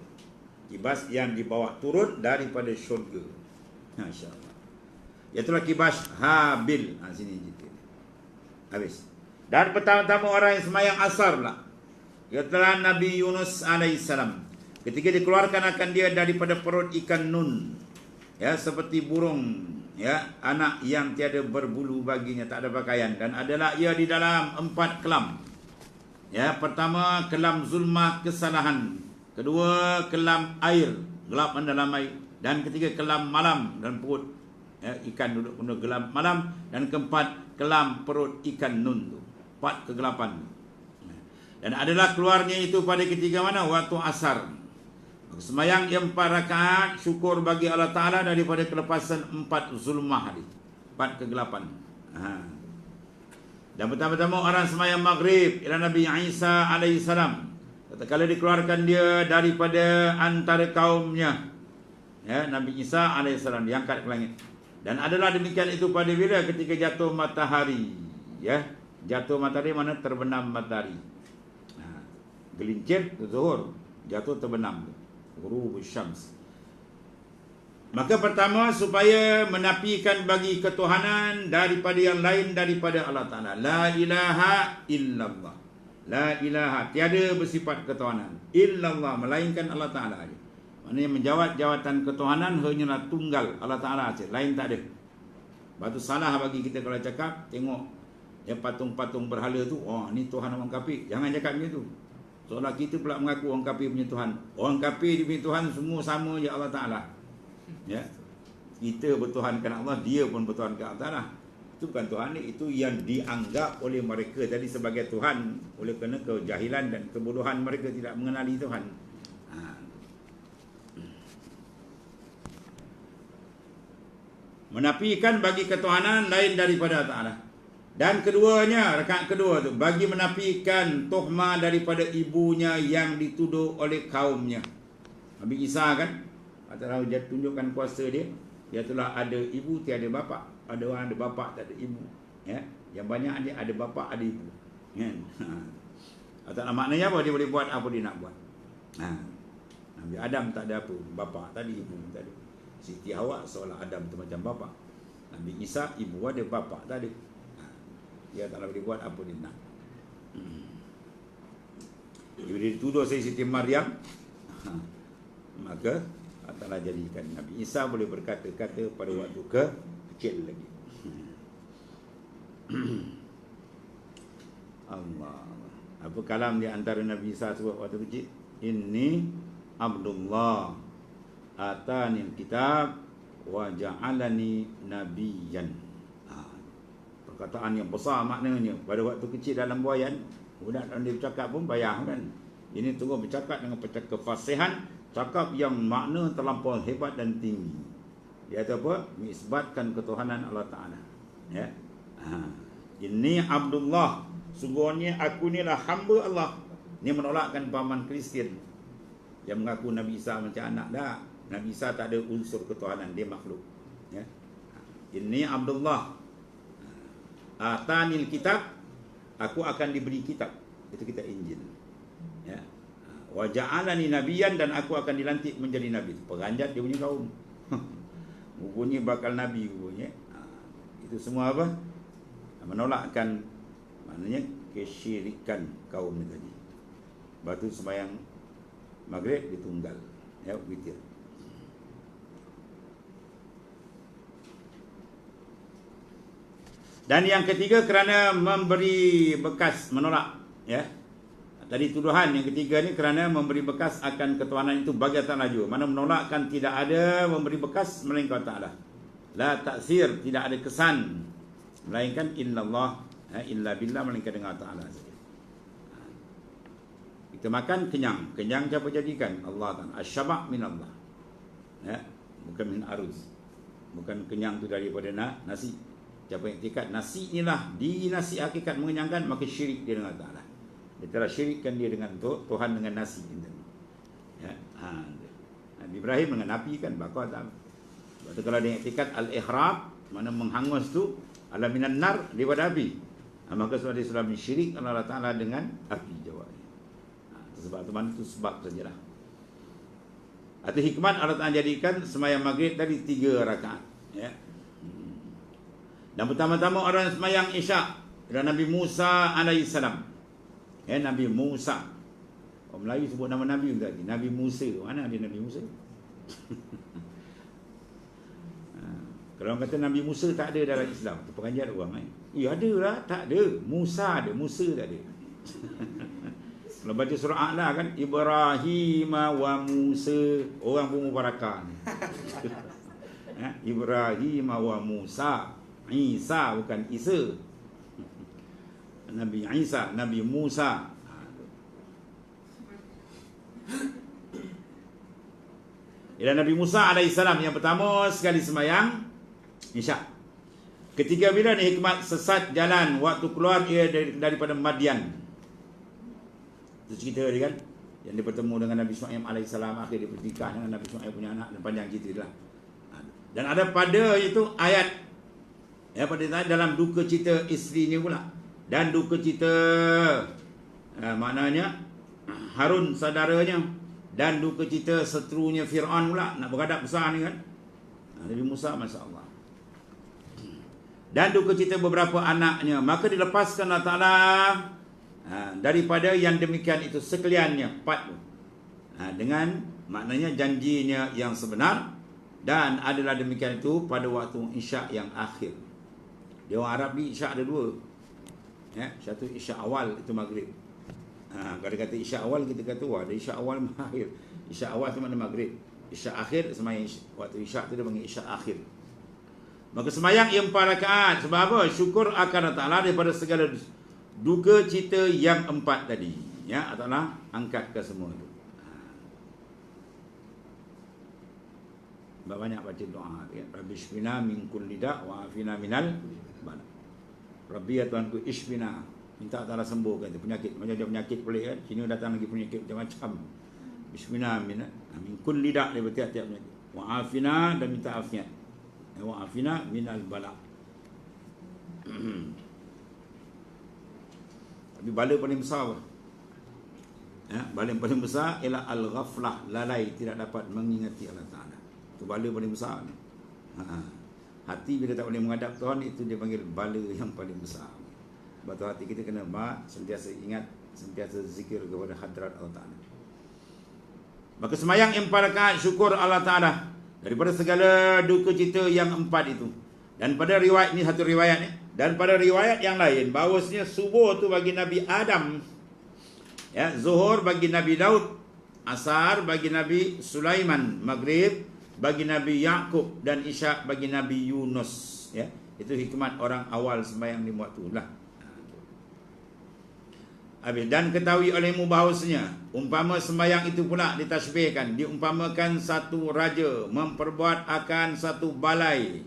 Kibas yang dibawa turun daripada syurga. Masya-Allah. Itulah kibas Habil. Sini cerita. Habis. Dan pertama-tama orang yang sembahyang asar pula. Kata Nabi Yunus alaihissalam, ketika dikeluarkan akan dia daripada perut ikan nun, ya, seperti burung, ya, anak yang tiada berbulu baginya, tak ada pakaian, dan adalah ia di dalam 4 kelam. Ya, pertama kelam zulmah kesalahan, kedua kelam air, gelap dalam air, dan ketiga kelam malam dan perut, ya, ikan duduk pada kelam malam, dan keempat kelam perut ikan nun tu, 4 kegelapan. Dan adalah keluarnya itu pada ketika mana? Waktu asar. Sembahyang yang 4 rakaat, syukur bagi Allah Ta'ala daripada kelepasan 4 zulmah tadi, 4 kegelapan. Dan pertama-tama orang sembahyang maghrib ialah Nabi Isa alaihissalam. Tatkala dikeluarkan dia daripada antara kaumnya, ya, Nabi Isa alaihissalam diangkat ke langit. Dan adalah demikian itu pada bila? Ketika jatuh matahari, ya, jatuh matahari mana? Terbenam matahari. Gelincir ke zuhur, jatuh terbenam, ghurub syams. Maka pertama, supaya menafikan bagi ketuhanan daripada yang lain daripada Allah Ta'ala. La ilaha illallah. La ilaha, tiada bersifat ketuhanan, illallah, melainkan Allah Ta'ala saja. Maknanya menjawab jawatan ketuhanan hanyalah tunggal Allah Ta'ala saja, lain tak ada. Batu salah bagi kita kalau cakap, tengok ya patung-patung berhala tu, oh ni Tuhan orang kafir. Jangan cakap macam tu. Seolah kita pula mengaku orang kafir punya Tuhan. Orang kafir dia punya Tuhan semua sama je Allah Ta'ala. Ya. Kita bertuhankan Allah, dia pun bertuhankan Allah Ta'ala. Itu bukan Tuhan ni, itu yang dianggap oleh mereka tadi sebagai Tuhan oleh kerana kejahilan dan kebodohan mereka tidak mengenali Tuhan. Menafikan bagi ketuhanan lain daripada Allah Ta'ala. Dan keduanya, rakaat kedua tu, bagi menafikan tuhmah daripada ibunya yang dituduh oleh kaumnya. Nabi Isa kan, Allah dia tunjukkan kuasa dia. Dia telah ada ibu tiada bapa. Ada orang ada bapa tak ada ibu. Ya, yang banyak dia ada bapa ada ibu. Kan? Atau maknanya apa? Dia boleh buat apa dia nak buat. Nabi Adam tak ada apa, bapa tadi, ibu tadi. Siti Hawa seolah Adam tu macam bapa. Nabi Isa ibu ada, bapa tadi. Dia tak boleh buat apa dia nak. Bila dia dituduh saya Siti Maryam, maka Allah jadikan Nabi Isa boleh berkata-kata pada waktu kecil lagi. Allah. Apa kalam di antara Nabi Isa sebut waktu kecil? Inni Abdullah atani kitab wa ja'alani nabiyyan. Perkataan yang besar maknanya. Pada waktu kecil dalam buayan, budak dia bercakap pun bayar kan. Ini terus bercakap dengan kefasihan, cakap yang makna terlampau hebat dan tinggi. Dia kata apa? Mengisbatkan ketuhanan Allah Ta'ala. Ya. Ini Abdullah, sungguhnya aku ni lah hamba Allah. Ini menolakkan pahaman Kristian yang mengaku Nabi Isa macam anak. Dah, Nabi Isa tak ada unsur ketuhanan, dia makhluk. Ya. Ini Abdullah atanil kitab, aku akan diberi kitab. Itu kitab Injil. Ya. Wa ja'alani nabiyyan, dan aku akan dilantik menjadi nabi. Peranjat dia punya kaum. Rupanya bakal nabi rupanya. Itu semua apa? Menolakkan, maknanya kesyirikan kaum ni tadi. Batu sembahyang maghrib ditunggal, ya, witir. Dan yang ketiga kerana memberi bekas, menolak, ya. Tadi tuduhan yang ketiga ni kerana memberi bekas akan ketuhanan itu bagi Allah juga. Mana menolakkan tidak ada memberi bekas melainkan Ta'ala. La ta'sir, tidak ada kesan melainkan illallah, illa billah, melainkan dengan Ta'ala saja. Kita makan kenyang. Kenyang siapa jadikan? Allah Ta'ala. Asyaba' min Allah. Ya, bukan min aruz. Bukan kenyang tu daripada nasi. Siapa yang itikad nasi inilah di nasi hakikat mengenyangkan, maka syirik dia dengan Ta'ala. Dia telah syirikkan dia dengan Tuhan dengan nasi. Ya. Nabi Ibrahim dengan api kan bakar tak. Sebab tu kalau dia itikad al-ihrab, mana menghangus tu ala minan nar, daripada api. Maka sebab dia sudah syirik Allah Ta'ala dengan api jawabnya. Sebab tu mana tu sebab sajalah. Atau hikmat Allah Ta'ala jadikan sembahyang maghrib tadi 3 rakaat. Ya. Dan pertama-tama orang sembahyang isyak adalah Nabi Musa alaihissalam. Ya, Nabi Musa. Orang Melayu sebut nama Nabi tadi. Nabi Musa. Mana ada Nabi Musa? Kalau orang kata Nabi Musa tak ada dalam Islam, itu pengajar orang. Ya ada lah, tak ada. Musa ada, Musa tak ada. Kalau baca surah A'la kan, Ibrahim wa Musa, orang pun mubarakah. Ibrahim wa Musa, Isa bukan Isa. Nabi Isa, Nabi Musa. Ialah Nabi Musa alaihissalam yang pertama sekali sembahyang isyak. Ketika bila ni hikmat sesat jalan, waktu keluar ia daripada Madian. Itu cerita dia kan, yang dia bertemu dengan Nabi Shu'aib alaihissalam, akhir dia bernikah dengan Nabi Shu'aib punya anak, dan panjang cerita lah. Dan ada pada itu ayat, ya, pada dalam duka cita isterinya pula, dan duka cita maknanya Harun saudaranya, dan duka cita seterunya Fir'aun pula, nak beradab besar ni kan. Nabi Musa, Masya Allah. Dan duka cita beberapa anaknya, maka dilepaskan Allah Ta'ala daripada yang demikian itu sekaliannya, 4 dengan maknanya janjinya yang sebenar, dan adalah demikian itu pada waktu isyak yang akhir. Dia orang Arab ni isyak ada 2. Ya, satu isyak awal, itu maghrib. Kalau kata isyak awal, kita kata wah, ada isyak awal akhir. Isyak awal tu mana maghrib. Isyak akhir sembahyang waktu isyak tu dia panggil isyak akhir. Maka sembahyang ia 4 rakaat. Sebab apa? Syukur akan Allah Ta'ala daripada segala duka cita yang 4 tadi. Ya, Allah Ta'ala angkat ke semua itu. Banyak baca doa. Rabbi shfina min kulli da' wa afina minal bala. Rabbi ya Tuhanku ishfina, minta Allah sembuhkan itu penyakit. Macam dia penyakit boleh kan, sini datang lagi penyakit macam-macam. Ishfina min kulli da', dia bertiap-tiap penyakit. Wa afina, dan minta afiat. Wa afina minal bala. Tapi bala paling besar apa? Bala yang paling besar ialah al-ghaflah, lalai, tidak dapat mengingati Allah Ta'ala. Itu bala paling besar. Hati bila tak boleh menghadap Tuhan, itu dia panggil bala yang paling besar. Sebab tu hati kita kena sentiasa ingat, sentiasa zikir kepada hadrat Allah Ta'ala. Maka semayang 4 rakaat syukur Allah Ta'ala daripada segala duka cita yang 4 itu. Dan pada riwayat, ini satu riwayat ni, dan pada riwayat yang lain bahawasanya subuh tu bagi Nabi Adam, zuhur bagi Nabi Daud, asar bagi Nabi Sulaiman, maghrib bagi Nabi Yaqub, dan isyak bagi Nabi Yunus. Itu hikmat orang awal sembahyang 5 waktu lah. Dan ketahui olehmu bahawasanya umpama sembahyang itu pula ditasbihkan, diumpamakan satu raja memperbuat akan satu balai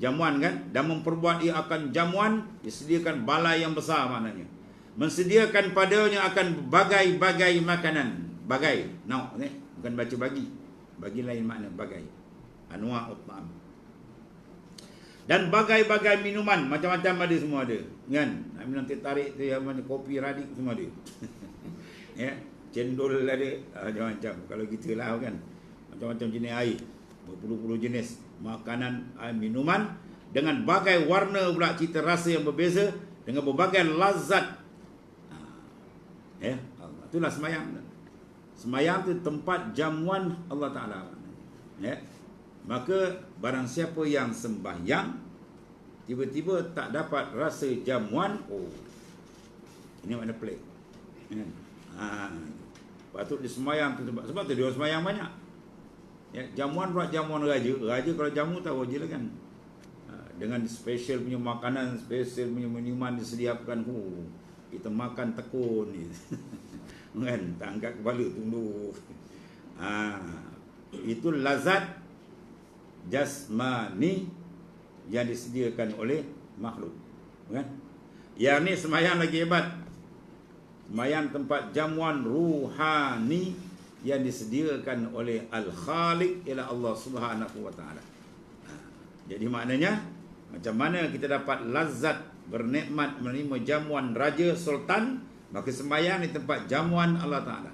jamuan kan, dan memperbuat ia akan jamuan, disediakan balai yang besar, maknanya mensediakan padanya akan bagai-bagai makanan. Bagai, bukan baca bagi lain makna bagai, anwa'ut ta'am. Dan bagai-bagai minuman, macam-macam ada, semua ada kan. Nak minum teh tarik tu, yang mana kopi radik, semua ada. Cendol ada, macam-macam. Kalau kita lah kan, macam-macam jenis air, berpuluh-puluh jenis makanan, minuman, dengan bagai warna pula, cita rasa yang berbeza, dengan berbagai lazat. Itulah semayang. Semayang tu tempat jamuan Allah Ta'ala. Maka barang siapa yang sembahyang tiba-tiba tak dapat rasa jamuan, ini makna pelik. Patut dia sembahyang tu, sebab tu dia sembahyang banyak. Jamuan pula jamuan raja. Raja kalau jamu tahu je lah kan. Dengan special punya makanan, special punya minuman disediakan. Kita makan tekun ni. Kan, tak angkat kepala, tunduk. Itu lazat jasmani yang disediakan oleh makhluk, kan? Yang ni semayang lagi hebat. Semayang tempat jamuan ruhani yang disediakan oleh Al-Khaliq, ialah Allah Subhanahu wa Ta'ala. Jadi maknanya, macam mana kita dapat lazat bernikmat menerima jamuan raja sultan, maka sembahyang di tempat jamuan Allah Ta'ala.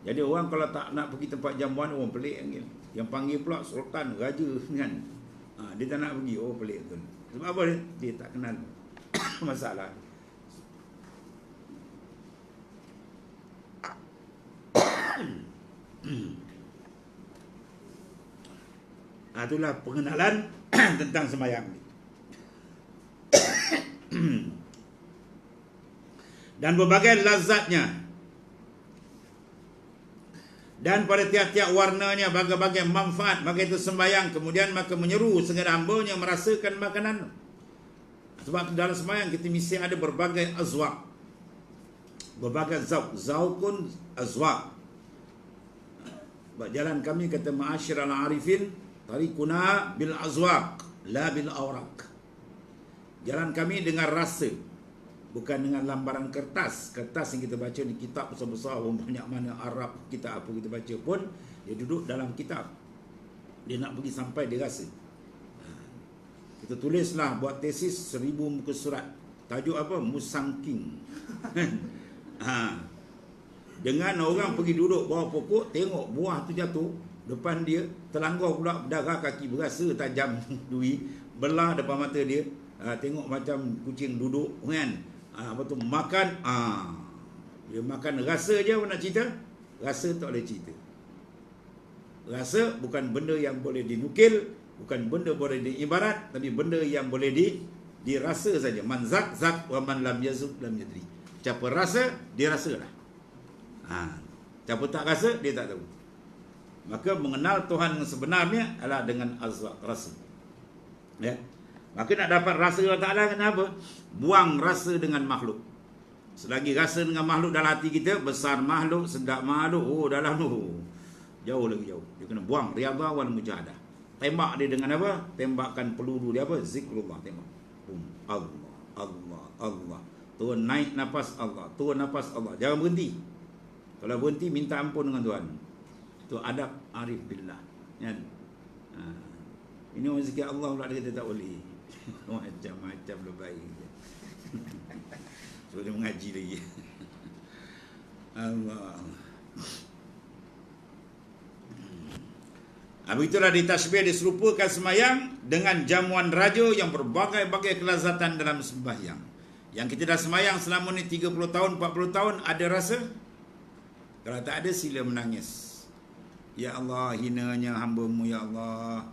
Jadi orang kalau tak nak pergi tempat jamuan, orang pelik panggil. Yang panggil pula sultan, raja kan. Dia tak nak pergi, pelik tu. Sebab apa dia? Dia tak kenal masalah. Itulah pengenalan tentang sembahyang ni. Dan berbagai lazatnya, dan pada tiap-tiap warnanya bagai-bagai manfaat. Maka itu sembahyang kemudian maka menyeru segala hambanya merasakan makanan. Sebab dalam sembahyang kita mesti ada berbagai azwaq, berbagai zauq. Zauqun azwaq. Jalan kami, kata ma'asyiral arifin, tariquna bil azwaq la bil awraq. Jalan kami dengan rasa, bukan dengan lambaran kertas. Kertas yang kita baca ni, kitab besar-besar, banyak mana Arab, kita apa kita baca pun, dia duduk dalam kitab. Dia nak pergi sampai dia rasa. Kita tulislah, buat tesis 1000 muka surat. Tajuk apa? Musangking. Dengan orang pergi duduk bawah pokok, tengok buah tu jatuh depan dia, terlanggar pula darah kaki, berasa tajam duri, belah depan mata dia. Tengok macam kucing duduk kan. Apa tu makan, dia makan rasa je. Apa nak cerita? Rasa tak boleh cerita. Rasa bukan benda yang boleh dinukil, bukan benda boleh diibarat, tapi benda yang boleh dirasa saja. Man zak wa man lam yazuk lam yadri. Siapa rasa, dia rasalah. Siapa tak rasa, dia tak tahu. Maka mengenal Tuhan yang sebenarnya adalah dengan azwaq, rasa. Maka nak dapat rasa Allah Ta'ala, kenapa? Buang rasa dengan makhluk. Selagi rasa dengan makhluk dalam hati kita, besar makhluk, sedap makhluk, dalam tu jauh lagi jauh. Dia kena buang riyadhah wal mujahadah. Tembak dia dengan apa? Tembakan peluru dia apa? Zikrullah. Tembak. Allah, Allah, Allah. Turun naik nafas Allah, turun nafas Allah. Jangan berhenti. Kalau berhenti, minta ampun dengan Tuhan. Itu adab arif billah. Kan? Ini orang zikir Allah pula dia kata tak boleh. Macam-macam lebay. sebab dia mengaji lagi. Allah. Begitulah ditasbih, diserupakan semayang dengan jamuan raja yang berbagai-bagai kelazatan dalam sembahyang. Yang kita dah semayang selama ni 30 tahun, 40 tahun, ada rasa? Kalau tak ada, sila menangis. Ya Allah, hinanya hamba-Mu, ya Allah.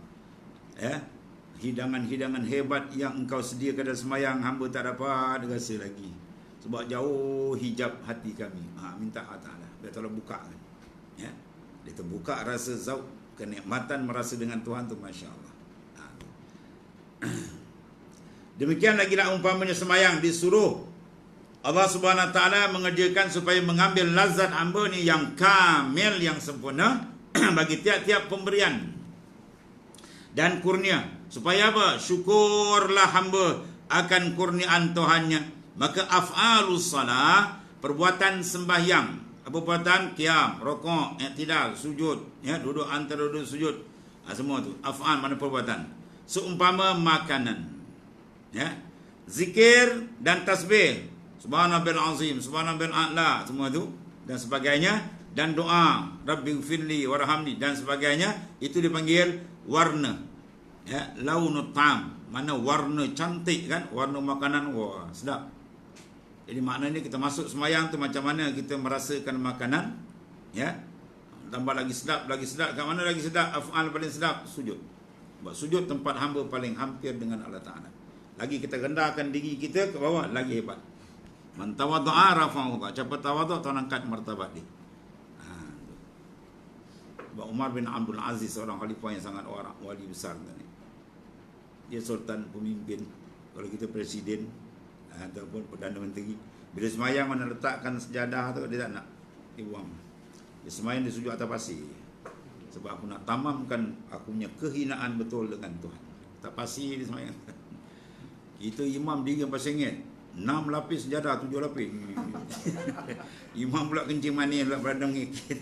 Hidangan-hidangan hebat yang Engkau sediakan dalam semayang, hamba tak dapat rasa lagi. Sebab jauh hijab hati kami. Minta Allah Ta'ala, biar tolong buka kan. Ya? Dia terbuka rasa zauk, kenikmatan merasa dengan Tuhan tu, Masya Allah. Demikian lagi lah umpamanya semayang, disuruh Allah Subhanahu Wa Ta'ala mengerjakan supaya mengambil lazat hamba ni yang kamil, yang sempurna bagi tiap-tiap pemberian dan kurnia. Supaya apa? Syukurlah hamba akan kurniaan Tuhannya. Maka af'alus salah, perbuatan sembahyang, perbuatan qiyam, rokok, i'tidal, sujud, ya, duduk antara duduk sujud, semua tu af'al, mana perbuatan. Seumpama makanan, ya, zikir dan tasbih, subhanallah azim, subhanallah a'la, semua tu dan sebagainya, dan doa rabbighfirli warhamni dan sebagainya, itu dipanggil warna, ya, launut ta'am, mana warna cantik kan, warna makanan, wah sedap. Jadi maknanya kita masuk semayang tu macam mana kita merasakan makanan, ya. Tambah lagi sedap, kat mana lagi sedap? Af'al paling sedap, sujud. Sebab sujud tempat hamba paling hampir dengan Allah Ta'ala. Lagi kita rendahkan diri kita ke bawah, lagi hebat. Man tawaddu'a rafa'ahu. Siapa tawaddu', Tuhan angkat martabat dia. Sebab Umar bin Abdul Aziz, seorang khalifah yang sangat wali besar tadi. Dia sultan, pemimpin. Kalau kita presiden ataupun Perdana Menteri, bila semayang mana letakkan sejadah tu, dia tak nak, dia buang. Dia semayang, dia sujud atas pasir. Sebab aku nak tamamkan aku punya kehinaan betul dengan Tuhan. Tak pasir dia semayang. Itu imam dia yang pasal ingat 6 lapis sejadah, 7 lapis. Imam pula kencing manis pula pada ngikit.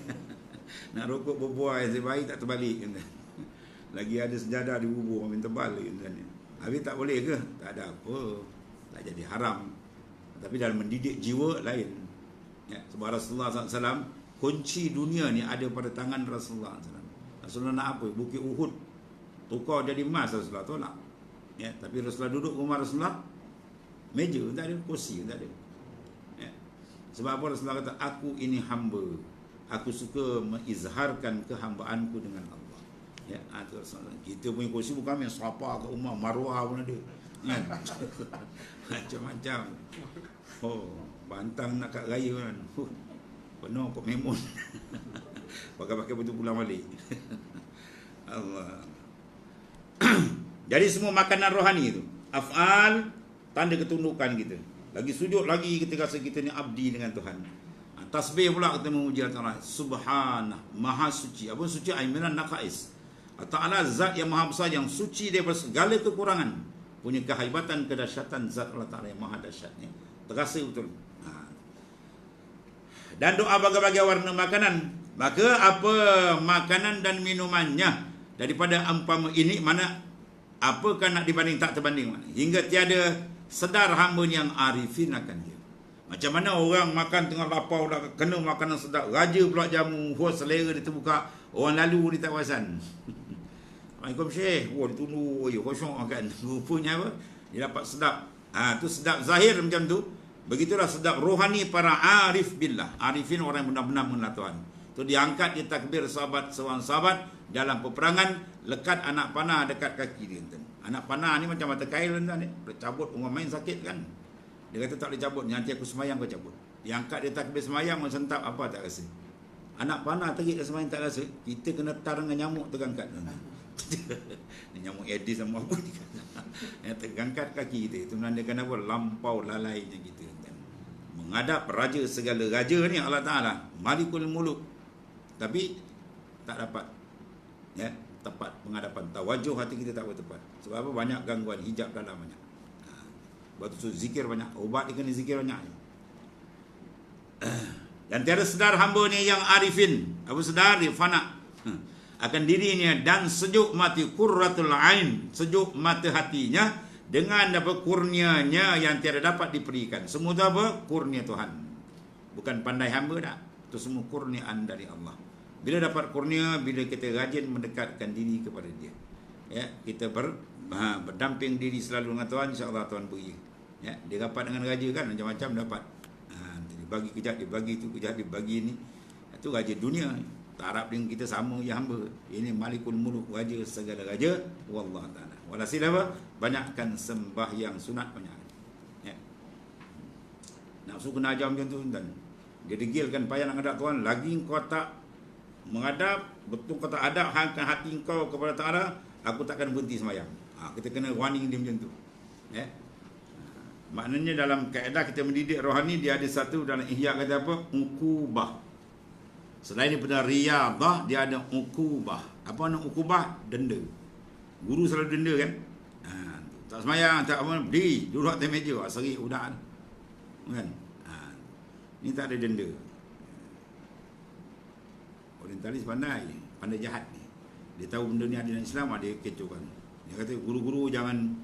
Nak rokok berbuai, sebaik tak terbalik. Lagi ada sejadah di bubur, minta balik. Habis tak boleh ke? Tak ada apa, tak jadi haram. Tapi dalam mendidik jiwa lain, ya, sebab Rasulullah SAW, kunci dunia ni ada pada tangan Rasulullah SAW. Rasulullah nak apa? Bukit Uhud tukar jadi emas, Rasulullah tolak, ya. Tapi Rasulullah duduk rumah Rasulullah, meja tak ada, kursi tak ada, ya. Sebab apa? Rasulullah kata, aku ini hamba, aku suka mengizharkan kehambaanku dengan Allah, ya. Kita punya kursi bukan yang sapa kat rumah, maruah pun ada, kan? Macam-macam. Bantang nak kat raya kan, penuh kok memun. Pakai-pakai betul pulang balik. Allah. Jadi semua makanan rohani itu, af'al, tanda ketundukan kita. Lagi sujud lagi kita rasa kita ni abdi dengan Tuhan. Tasbih pula kita memuji Allah, subhanah, maha suci. Apa suci? Aiminan naqais. Ta'ala zat yang maha besar, yang suci daripada segala kekurangan, punya kehebatan, kedahsyatan zat Allah Ta'ala yang maha dahsyat ni. Terasa betul. Dan doa bagai-bagai warna makanan. Maka apa makanan dan minumannya daripada umpama ini, mana apakah nak dibanding, tak terbanding mana. Hingga tiada sedar hamba yang arifin akan dia. Macam mana orang makan tengah lapar, dah kena makanan sedap, raja pula jamu, selera dia terbuka, orang lalu dia tak perasan. Assalamualaikum Syekh, dia tunduk, kosong makan. Rupanya apa? Dia dapat sedap. Tu sedap zahir macam tu. Begitulah sedap rohani para arif billah. Arifin, orang yang benar-benar mengenal Tuhan. Tu diangkat, dia takbir sahabat, seorang sahabat dalam peperangan, lekat anak panah dekat kaki dia. Anak panah ni macam mata kail tuan ni. Cabut, orang main sakit kan. Dia kata tak boleh cabut, nanti aku semayang kau cabut. Diangkat, dia takbir semayang, sentap apa tak rasa. Anak panah terik semayang tak rasa. Kita kena tar dengan nyamuk terangkat. Nyamuk Aedes sama apa. Yang terangkat kaki kita. Itu menandakan apa? Lampau lalainya kita. Menghadap raja segala raja ni Allah Ta'ala, Malikul Muluk, tapi tak dapat, ya, tepat penghadapan. Tawajuh hati kita tak bertepat. Sebab apa? Banyak gangguan, hijab dalam banyak. Sebab tu zikir banyak, ubat dia kena zikir banyak. Dan tiada sedar hamba ni yang arifin. Apa sedar? Dia fana akan dirinya, dan sejuk mati, qurratul ain, sejuk mata hatinya, dengan apa kurnianya yang tiada dapat diberikan. Semua itu apa? Kurnia Tuhan. Bukan pandai hamba dah. Itu semua kurniaan dari Allah. Bila dapat kurnia, bila kita rajin mendekatkan diri kepada Dia. Ya, kita berdamping diri selalu dengan Tuhan, insya-Allah Tuhan beri. Ya, dia dapat dengan raja kan macam-macam dapat. Dia bagi kejap, dia bagi itu kejap, dia bagi ini. Itu raja dunia. Tak harap dengan kita sama ya hamba. Ini Malikul Muluk, raja segala raja, wallahu taala. Walhasil apa? Banyakkan sembahyang sunat banyak. Ya. Nafsu kena ajar macam tu tuan. Dia degilkan payah nak hadap Tuhan, lagi kau tak menghadap, betul kau tak hadap hati kau kepada Taala, aku takkan berhenti sembahyang. Kita kena warning dia macam tu. Ya. Maknanya dalam kaedah kita mendidik rohani, dia ada satu dalam ihya kata apa? Ukubah. Selain daripada riyadah, dia ada ukubah. Apa nak ukubah? Denda. Guru selalu denda kan? Tak semayang, tak apa, berdiri, duduk atas meja, serik budak kan? Ni tak ada denda. Orientalis pandai jahat ni. Dia tahu benda ni ada dalam Islam, dia kecohkan. Dia kata guru-guru jangan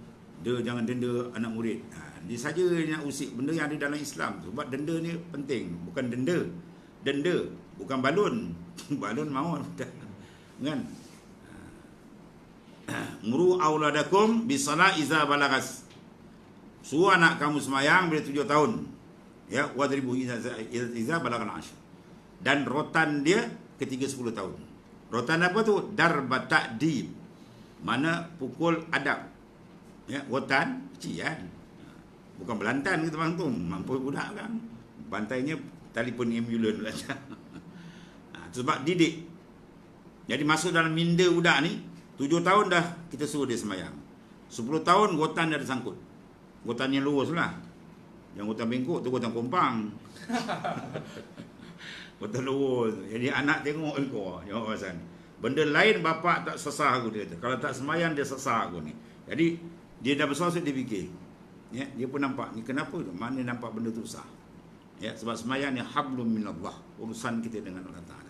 denda anak murid. Dia saja nak usik benda yang ada dalam Islam. Sebab denda ni penting. Bukan denda, bukan balun. Balun maut kan. Muru auladakum bisalah iza balagas. Suruh anak kamu semayang bila 7 tahun. Ya, wadribu iza balagan asyr. Dan rotan dia ketika 10 tahun. Rotan apa tu? Darba ta'dib. Mana pukul adab. Ya, rotan kecil kan. Bukan belantan kita bang tu, mampu budak kan. Bantainya telefon ambulans belajar. Sebab didik. Jadi masuk dalam minda budak ni, 7 tahun dah kita suruh dia semayang. 10 tahun gotan dah tersangkut. Gotannya lurus lah. Yang gotan bengkok tu gotan kompang. Gotan lurus. Jadi anak tengok kau, jawab pasal ni. Benda lain bapak tak sesah aku, dia kata. Kalau tak semayang dia sesah aku ni. Jadi dia dah besar dia fikir. Ya, dia pun nampak ni kenapa tu? Mana nampak benda tu sah. Ya, sebab semayang ni hablum minallah, urusan kita dengan Allah Taala.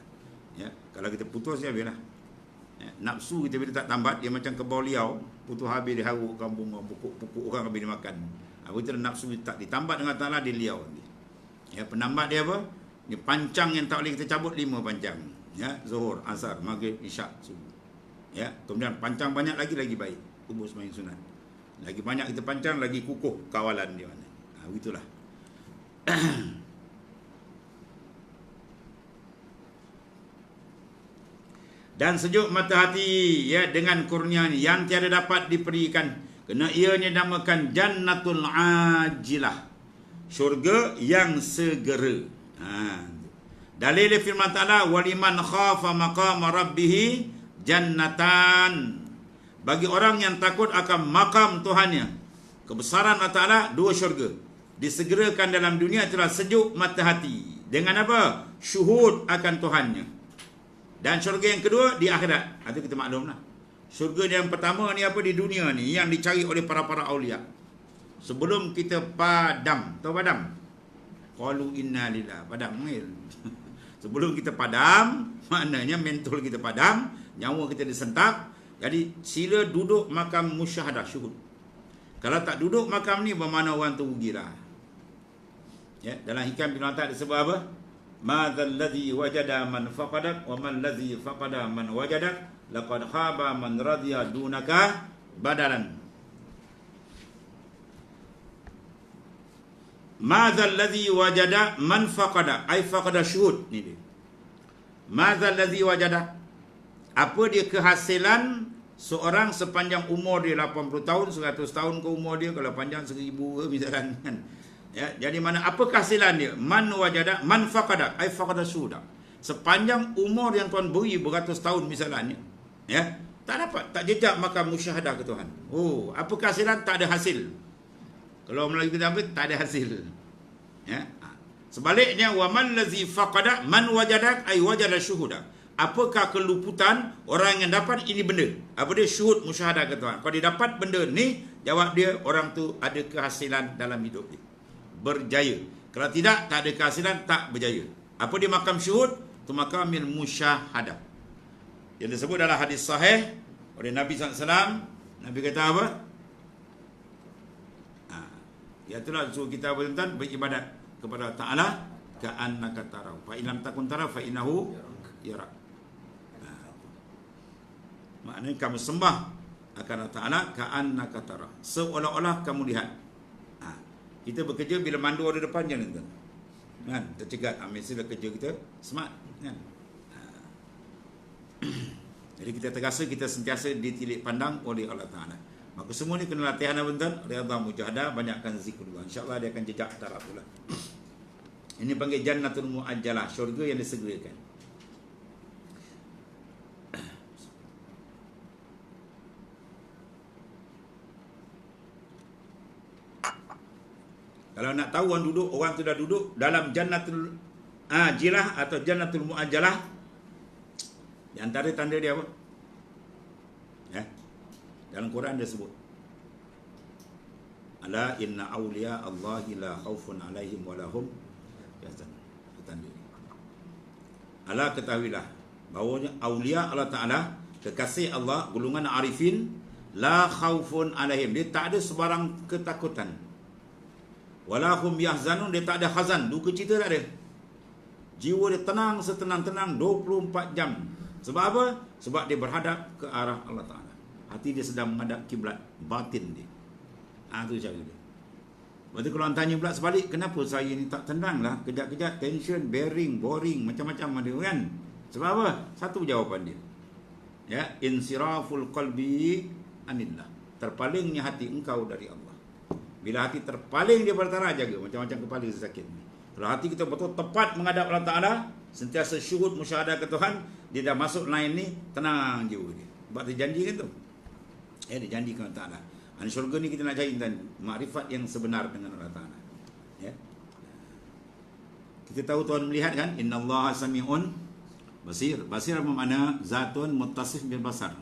Ya, kalau kita putus ya biarlah. Ya, nafsu kita bila tak tambat, dia macam kebau liau, putus habis dia haruk kampung, pupuk orang habis dimakan. Begitu nafsu tak ditambat dengan Taala, dia liau nanti. Ya, penambat dia apa? Ni pancang yang tak boleh kita cabut 5 pancang. Ya, Zuhur, Asar, Maghrib, Isyak, Subuh. Ya, kemudian pancang banyak lagi baik. Kubur sembahyang sunat. Lagi banyak kita pancang, lagi kukuh kawalan dia mana. Begitulah. Dan sejuk mata hati ya dengan kurnia ni yang tiada dapat diberikan, kerana ianya dinamakan jannatul ajilah, syurga yang segera. Dalil firman Ta'ala, waliman khafa maqama rabbih jannatan. Bagi orang yang takut akan makam Tuhannya, kebesaran Allah Ta'ala, 2 syurga disegerakan dalam dunia. Itulah sejuk mata hati. Dengan apa? Syuhud akan Tuhannya. Dan syurga yang kedua di akhirat. Itu kita maklumlah. Syurga yang pertama ni apa? Di dunia ni yang dicari oleh para awliya. Sebelum kita padam. Tahu padam? Qalu inna lillah. Padam mil. Sebelum kita padam, maknanya mental kita padam, nyawa kita disentak. Jadi sila duduk makam musyahadah, syuhud. Kalau tak duduk makam ni, bermakna orang tu rugilah. Ya, dalam hikam bin Atta disebut apa? Madzal ladzi wajada man faqadak wa man ladzi faqada man wajadak laqad khaba man radiya dunaka badalan. Madzal ladzi wajada man faqada, ai faqada syuhud ni dia. Madzal ladzi wajada, apa dia kehasilan seorang sepanjang umur dia 80 tahun, 100 tahun ke umur dia, kalau panjang 1000 ke misalkan kan. Ya, jadi mana apa kehasilan dia? Man wajada man faqada ai faqada syuhud. Sepanjang umur yang Tuhan beri beratus tahun misalnya, ya, tak dapat, tak jejak makam musyahadah ke Tuhan. Oh, apa kehasilan? Tak ada hasil. Kalau Melayu kita apa? Tak ada hasil. Ya. Sebaliknya wa man ladzi faqada man wajadak ai wajada syuhuda. Apakah keluputan orang yang dapat ini benda? Apa dia? Syuhud musyahadah ke Tuhan. Kalau dia dapat benda ni, jawab dia orang tu ada kehasilan dalam hidup dia. Berjaya. Kalau tidak, tak ada kehasilan, tak berjaya. Apa dia makam syuhud? Itu makamil musyahadah. Yang disebut dalam hadis sahih oleh Nabi SAW. Nabi kata apa? Itulah suruh kita tuan beribadat kepada Allah Ta'ala ka'annaka tarau. Fa in lam takun tarau fa innahu yarak. Maknanya kamu sembah akan Allah Ta'ala ka'annaka tarau. Seolah-olah kamu lihat. Kita bekerja bila mandu ada depan jangan tuan. Kan? Tercegat. Mestilah kerja kita smart. Kan? Jadi kita terasa kita sentiasa ditilik pandang oleh Allah Ta'ala. Maka semua ni kena latihan tuan. Riyadhah mujahadah, banyakkan zikrullah. InsyaAllah dia akan jejak taraf pula. Ini panggil jannatul mu'ajjalah, syurga yang disegerakan. Kalau nak tahu orang tu dah duduk dalam jannatul ajilah atau jannatul mu'ajjalah, di antara tanda dia apa? Ya. Dalam Quran dia sebut. Ala inna awliya Allahi la khaufun alaihim wa lahum yahzanun. Tanda ni. Ala ketahuilah bahawanya awliya Allah Ta'ala, kekasih Allah, golongan arifin, la khaufun alaihim, dia tak ada sebarang ketakutan. Walahum yahzanun, dia tak ada khazan, duka cita tak ada. Jiwa dia tenang setenang-tenang 24 jam. Sebab apa? Sebab dia berhadap ke arah Allah Ta'ala. Hati dia sedang menghadap kiblat batin dia. Itu cara dia. Lepas tu kalau orang tanya pula sebalik, kenapa saya ni tak tenang lah, kejap-kejap tension, bearing, boring, macam-macam ada kan? Sebab apa? Satu jawapan dia. Ya, insiraful qalbi anillah. Terpalingnya hati engkau dari Allah. Bila hati terpaling dia bertara, jaga macam-macam kepala sakit. Kalau hati kita betul tepat menghadap Allah Ta'ala, sentiasa syuhud musyahadah ke Tuhan, dia dah masuk line ni, tenang jiwa dia. Sebab dia janji kan tu. Dia janjikan Allah Ta'ala. Syurga ni kita nak cari dan makrifat yang sebenar dengan Allah Ta'ala. Ya. Kita tahu Tuhan melihat kan, innallaha sami'un basir. Basir apa makna? Zatun muttasif bil basar.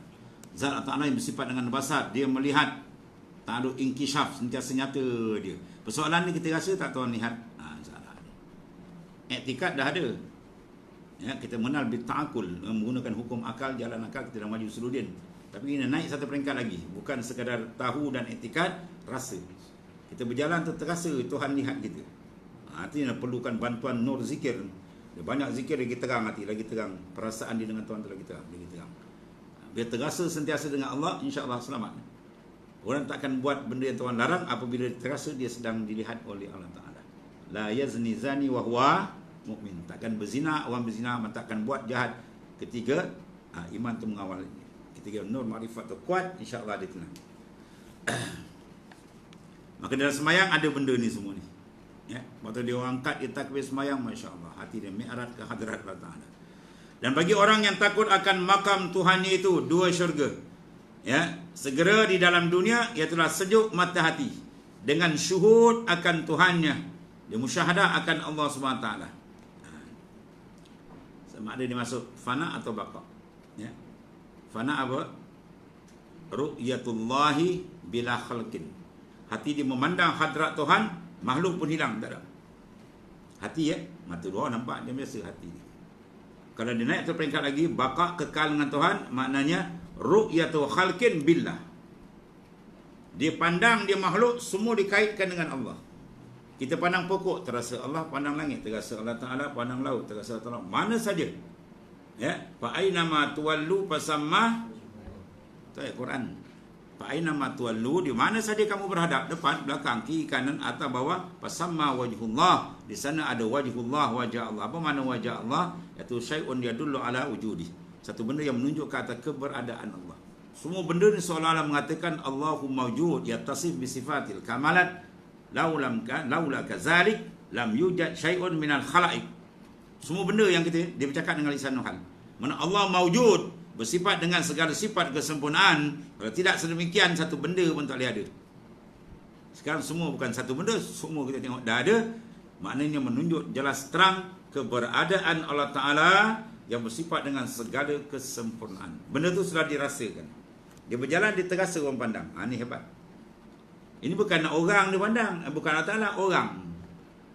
Zat Allah Ta'ala yang bersifat dengan basar, dia melihat, tak ada inkishaf, sentiasa nyata dia. Persoalan ni kita rasa tak Tuhan lihat. Salah. Iktikad dah ada. Ya, kita mengenal bita'akul, menggunakan hukum akal, jalan akal, kita dah maju suludin. Tapi ini naik satu peringkat lagi. Bukan sekadar tahu dan iktikad, rasa. Kita berjalan tu terasa Tuhan lihat kita. Artinya perlukan bantuan nur zikir. Dia banyak zikir lagi terang hati, lagi terang. Perasaan dia dengan Tuhan tu lagi terang. Biar terasa sentiasa dengan Allah, insya-Allah selamat. Orang takkan buat benda yang Tuhan larang apabila terasa dia sedang dilihat oleh Allah Ta'ala. La yazni zani wa huwa mu'min. Takkan berzina, orang berzina, takkan buat jahat. Ketiga, iman tu mengawal. Ketiga, nur makrifat tu kuat, insya-Allah dia tenang. Maka dalam semayang ada benda ni semua ni. Ya, waktu dia orang angkat dia takbir semayang, masya-Allah, hati dia mi'raj ke hadrat Allah Ta'ala. Dan bagi orang yang takut akan makam Tuhannya itu, dua syurga. Ya, segera di dalam dunia iaitulah sejuk mata hati dengan syuhud akan Tuhannya, dia musyahadah akan Allah Subhanahu taala. Sama ada dia masuk fana atau baqa. Ya. Fana apa? Ru'yatullahi bila khalqin. Hati dia memandang hadrat Tuhan, makhluk pun hilang, tak ada. Hati mata dua nampak dia biasa hati. Kalau dia naik ke peringkat lagi, baqa, kekal dengan Tuhan, maknanya ru'yatu khalqin billah. Dia pandang dia makhluk, semua dikaitkan dengan Allah. Kita pandang pokok, terasa Allah, pandang langit, terasa Allah Ta'ala, pandang laut, terasa Allah Ta'ala, mana saja. Ya, fa aina ma tuwallu fasamma. Itu ayat Quran. Fa aina ma tuwallu, di mana saja kamu berhadap, depan, belakang, kiri, kanan, atas, bawah, fasamma wajhullah. Di sana ada wajhullah, wajah Allah. Apa makna wajah Allah? Iaitu syai'un yadullu ala wujudi. Satu benda yang menunjuk ke atas keberadaan Allah. Semua benda ni seolah-olah mengatakan Allahu mawjud, yattasif bi sifatil kamalat, laula kazalik lam yujad syai'un minal khalaiq. Semua benda yang kita dia bercakap dengan lisanul hal. Mana Allah mawjud, bersifat dengan segala sifat kesempurnaan. Kalau tidak sedemikian, satu benda pun tak boleh ada. Sekarang semua bukan satu benda, semua kita tengok dah ada. Maknanya menunjuk jelas terang keberadaan Allah Ta'ala yang bersifat dengan segala kesempurnaan. Benda tu sudah dirasakan. Dia berjalan, dia terasa orang pandang. Ini hebat. Ini bukan orang dia pandang, bukan Allah Ta'ala, orang.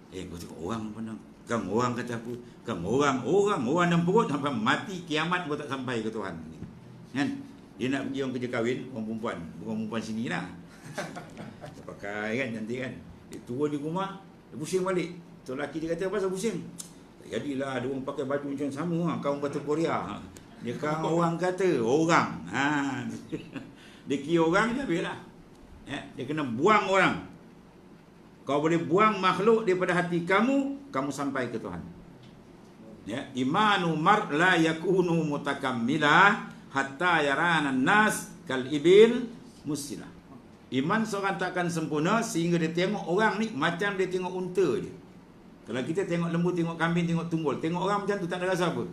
Kau tengok orang pandang. Kamu orang kata apa? Kamu orang dalam perut sampai mati kiamat kau tak sampai ke Tuhan. Kan? Dia nak pergi orang kerja kahwin, orang perempuan. Bukan perempuan sini lah. Dia pakai kan, cantik kan. Dia turun di rumah, dia pusing balik. Tu lelaki dia kata, "Pasal pusing?" "Tak jadilah, ada orang pakai baju macam sama lah, kaum batu Korea." Dia kan orang kata, orang. Dia kira orang je habis lah. Dia kena buang orang. Kau boleh buang makhluk daripada hati kamu, kamu sampai ke Tuhan. Imanu mar la yakunu mutakammila hatta yarana nas kal ibil musilah. Iman seorang takkan sempurna sehingga dia tengok orang ni macam dia tengok unta je. Kalau kita tengok lembu, tengok kambing, tengok tunggul, tengok orang macam tu tak ada rasa apa.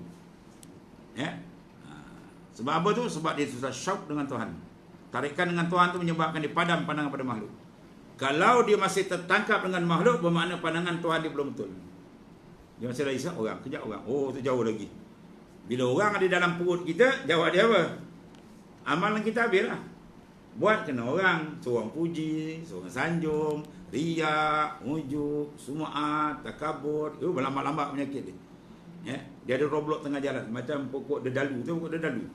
Sebab apa tu? Sebab dia susah syauq dengan Tuhan. Tarikan dengan Tuhan tu menyebabkan dia padam pandangan pada makhluk. Kalau dia masih tertangkap dengan makhluk, bermakna pandangan Tuhan dia belum betul. Dia masih risau orang, kejap orang. Oh, tu jauh lagi. Bila orang ada dalam perut kita, jawab dia apa? Amalan kita habis lah. Buat kena orang, seorang puji, seorang sanjung, riak, ujuk, sum'at, takabur. Berlambat-lambat penyakit dia. Dia ada roblok tengah jalan. Macam pokok dedalu tu, pokok dedalu.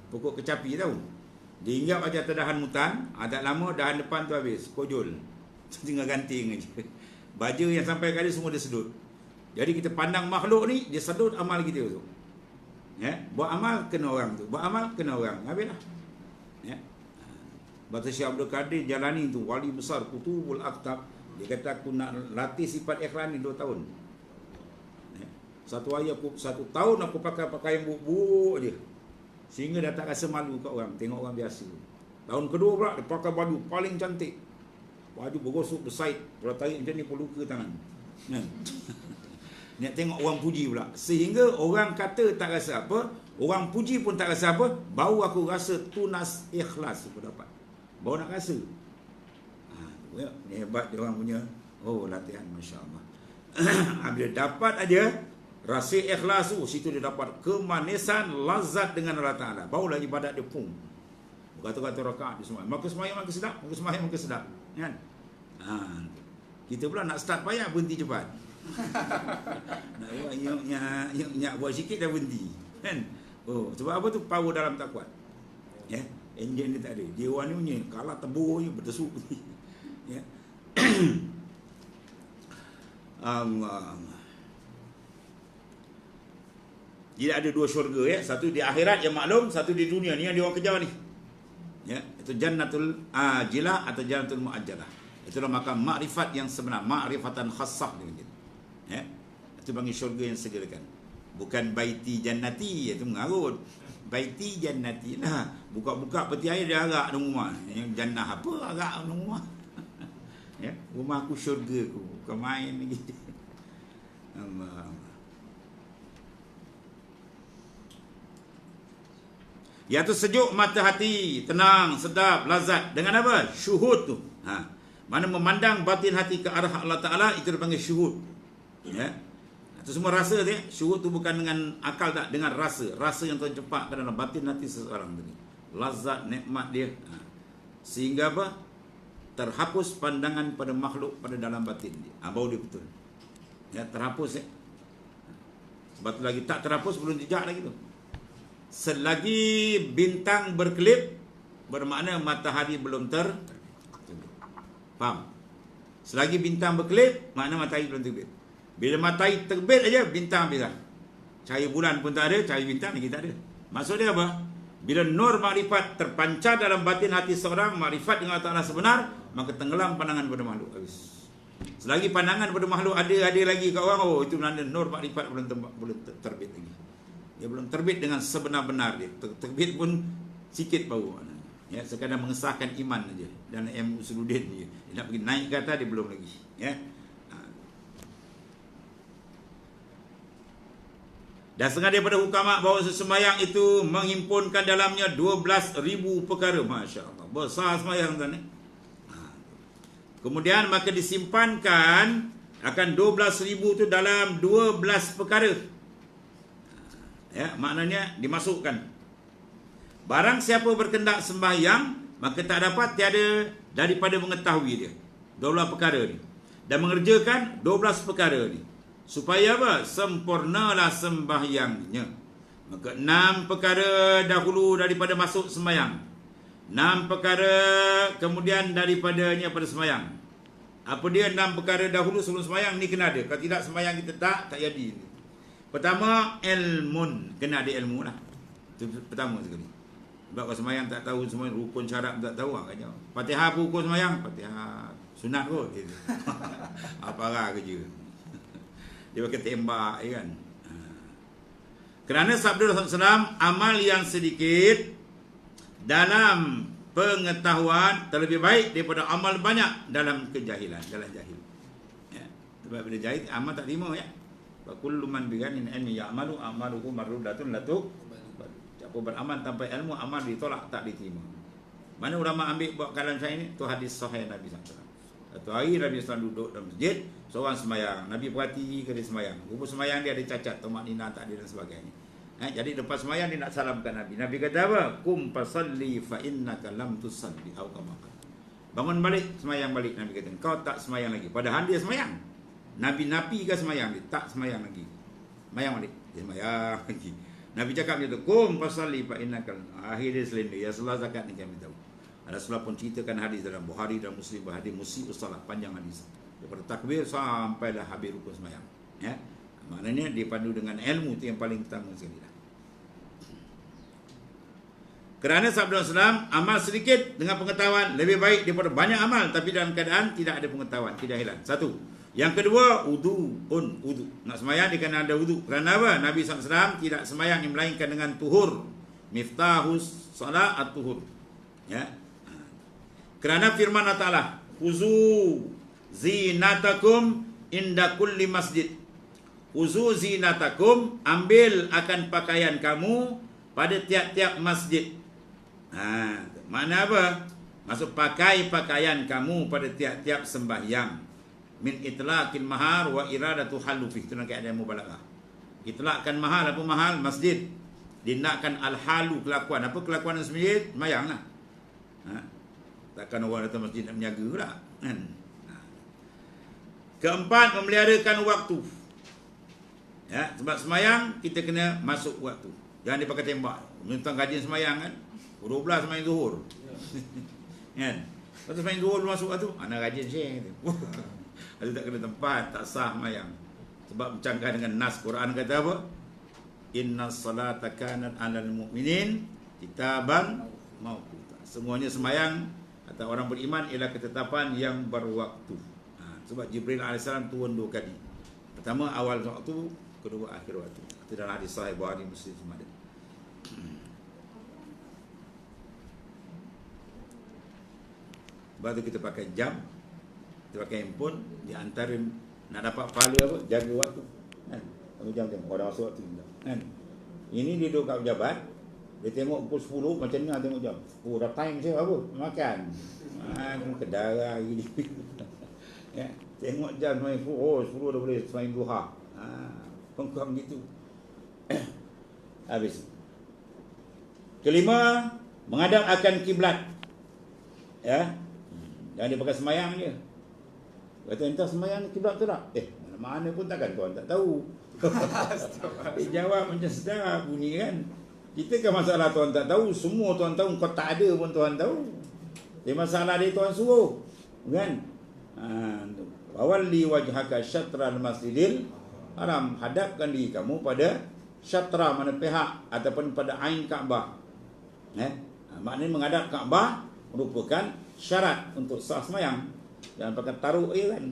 Pokok kecapi tahu. Dia ingat macam terdahan mutan, tak lama dahan depan tu habis, kojol. Tinggal ganting aja. Baja yang sampai kali semua dia sedut. Jadi kita pandang makhluk ni, dia sedut amal kita tu. Buat amal kena orang tu, buat amal kena orang. Habislah. Batu Syekh Abdul Qadir Jalani tu, wali besar Kutubul Aqtab. Dia kata aku nak latih sifat ikhlas ni 2 tahun. Satu tahun aku pakai pakaian bubuk je. Sehingga dah tak rasa malu kat orang, tengok orang biasa. Tahun kedua pula dia pakai baju paling cantik. Baju bergosok bersait, kalau tarik macam ni pun luka tangan. Nak tengok orang puji pula. Sehingga orang kata tak rasa apa, orang puji pun tak rasa apa, baru aku rasa tunas ikhlas aku dapat. Baru nak rasa. Ni hebat dia orang punya. Oh, latihan masya-Allah. Bila dapat aja rasa ikhlas tu, situ dia dapat kemanisan, lazat dengan Allah Ta'ala. Barulah ibadat dia pun berkata-kata rakaat di semua. Maka semayang makin sedap, maka semayang makin sedap. Kan? Kita pula nak start payah, berhenti cepat. Nak buat nyok buat sikit dah berhenti. Kan? Oh, sebab apa tu? Power dalam tak kuat. Enjin dia tak ada. Dia orang ni punya kalah tebur je, berdesuk. Allah. Tidak ada 2 syurga satu di akhirat yang maklum, satu di dunia ni yang dia orang kejar ni. Itu jannatul ajilah atau jannatul muajjalah. Itulah makam makrifat yang sebenar, makrifatan khassah dia. Itu panggil syurga yang segerakan. Bukan baiti jannati, itu mengarut. Baiti jannati lah. Buka-buka peti air dia arak dalam rumah. Yang jannah apa arak dalam rumah? Rumah aku syurga aku, bukan main lagi. Allah. Iaitu sejuk mata hati, tenang, sedap, lazat. Dengan apa? Syuhud tu. Mana memandang batin hati ke arah Allah Ta'ala, itu dipanggil syuhud. Itu semua rasa dia. Syuhud tu bukan dengan akal tak, dengan rasa. Rasa yang tercepat ke dalam batin hati seseorang tadi. Lazat, nikmat dia. Sehingga apa? Terhapus pandangan pada makhluk pada dalam batin dia. Baru dia betul. Terhapus sebab tu lagi tak terhapus, belum jejak lagi tu. Selagi bintang berkelip, bermakna matahari belum terbit. Faham? Selagi bintang berkelip, makna matahari belum terbit. Bila matahari terbit aja, bintang habis dah. Cahaya bulan pun tak ada, cahaya bintang lagi tak ada. Maksud dia apa? Bila nur makrifat terpancar dalam batin hati seorang, makrifat dengan Allah Ta'ala sebenar, maka tenggelam pandangan pada makhluk. Habis. Selagi pandangan pada makhluk ada lagi kat orang, oh itu menanda nur makrifat belum terbit lagi. Dia belum terbit dengan sebenar-benar dia. Terbit pun sikit baru. Sekadar mengesahkan iman saja. Dan ilmu usuluddin dia. Dia nak pergi naik ke atas, dia belum lagi. Dan setengah daripada hukama bahawa sesembayang itu menghimpunkan dalamnya 12,000 perkara. Masya Allah. Besar sembayang kan. Kemudian maka disimpankan akan 12,000 itu dalam 12 perkara. Maknanya dimasukkan. Barang siapa berkendak sembahyang, maka tak dapat tiada daripada mengetahui dia 12 perkara ni, dan mengerjakan 12 perkara ni, supaya apa? Sempurnalah sembahyangnya. Maka 6 perkara dahulu daripada masuk sembahyang, 6 perkara kemudian daripadanya pada sembahyang. Apa dia 6 perkara dahulu sebelum sembahyang ni kena ada. Kalau tidak sembahyang kita tak jadi. Pertama, ilmun, kena ada ilmu lah. Itu pertama sekali. Sebab kalau sembahyang tak tahu semua rukun syarat tak tahu kan. Fatihah apa rukun sembahyang? Fatihah sunat kot. Apa arah kerja. Dia pakai tembak kan. Kerana sabda Rasulullah SAW, amal yang sedikit dalam pengetahuan terlebih baik daripada amal banyak dalam kejahilan, dalam jahil. Ya. Sebab bila jahil amal tak terima ya. Wa kullu man bighanin ilmi ya'malu amaluhu mardudatun latu. Siapa beramal tanpa ilmu, amal ditolak, tak diterima. Mana ulama ambil buat kalam saya ini? Tu hadis sahih Nabi SAW. Satu hari Nabi SAW duduk dalam masjid, seorang sembahyang. Nabi perhati ke dia sembahyang. Rupa sembahyang dia ada cacat, tomak nina tak ada dan sebagainya. Jadi lepas sembahyang dia nak salamkan Nabi. Nabi kata apa? Kum fasalli fa innaka lam tusalli au kama qala. Bangun balik, sembahyang balik. Nabi kata, kau tak sembahyang lagi. Padahal dia sembahyang. Nabi nafikan sembahyang dia, tak sembahyang lagi. Sembahyang balik, dia sembahyang lagi. Nabi cakap macam tu, kum fasalli fa innaka. Akhir dia selenda. Ya salat zakat ni kami tahu. Rasulullah pun ceritakan hadis dalam Bukhari dan Muslim, hadis musii'us salat, panjang hadis. Daripada takbir sampailah habis rukun sembahyang. Ya. Maknanya dipandu dengan ilmu, itu yang paling utama sekali lah. Kerana sabda Rasulullah, amal sedikit dengan pengetahuan lebih baik daripada banyak amal tapi dalam keadaan tidak ada pengetahuan, kejahilan. Satu. Yang kedua, wudu. Nak sembahyang dia kena ada wudu. Kerana apa? Nabi SAW tidak sembahyang melainkan dengan tuhur. Miftahus salat at-tuhur. Ya. Kerana firman Allah Ta'ala, khuzu zinatakum inda kulli masjid. Khuzu zinatakum, ambil akan pakaian kamu pada tiap-tiap masjid. Makna apa? Maksud pakai pakaian kamu pada tiap-tiap sembahyang. Min itlaqil mahar wa iradatu halufi. Itu nak ada mubalaghah. Itlaqkan mahal, apa mahal? Masjid. Dinakkan al-halu, kelakuan. Apa kelakuan masjid? Sembahyang lah. Takkan orang datang masjid nak menjaga pula. Keempat, memeliharakan waktu. Ya, sebab sembahyang kita kena masuk waktu. Jangan dia pakai tembak. Tentang kajian sembahyang kan. 12 sembahyang zuhur. Kan? Lepas tu sembahyang zuhur masuk waktu. Anak kajian share kata. Ada tak kena tempat, tak sah sembahyang. Sebab bercanggah dengan nas Quran kata apa? Inna salata kanat 'alal mu'minin kitaban mawquta. Semuanya sembahyang atau orang beriman ialah ketetapan yang berwaktu. Sebab Jibril AS turun 2 kali. Pertama awal waktu, kedua akhir waktu. Itu dalam hadis sahih Bukhari Muslim semua ada. Lepas tu kita pakai jam, kita pakai handphone, di antara nak dapat pahala apa? Jaga waktu. Kan? Jam tengok orang masuk waktu kan. Ini dia duduk kat pejabat, dia tengok pukul 10 macam ni tengok jam. Oh, dah time saya apa? Makan. Ke darah gini. Ya, tengok jam semain 10 dah boleh semain duha. Pengkam gitu. Habis. Kelima, menghadap akan kiblat. Ya. Jangan dia pakai sembahyang je. Kata entah sembahyang kiblat tu tak? Mana pun takkan tuan tak tahu. Dia jawab macam sedap bunyi kan. Kita kan masalah tuan tak tahu, semua tuan tahu, kau tak ada pun tuan tahu. Dia masalah dia tuan suruh. Kan? Wawalli wajhaka syatral masjidil haram, hadapkan diri kamu pada syatra, mana pihak ataupun pada ain Kaabah. Maknanya menghadap Kaabah merupakan syarat untuk sah sembahyang. Jangan pakai taruh kan.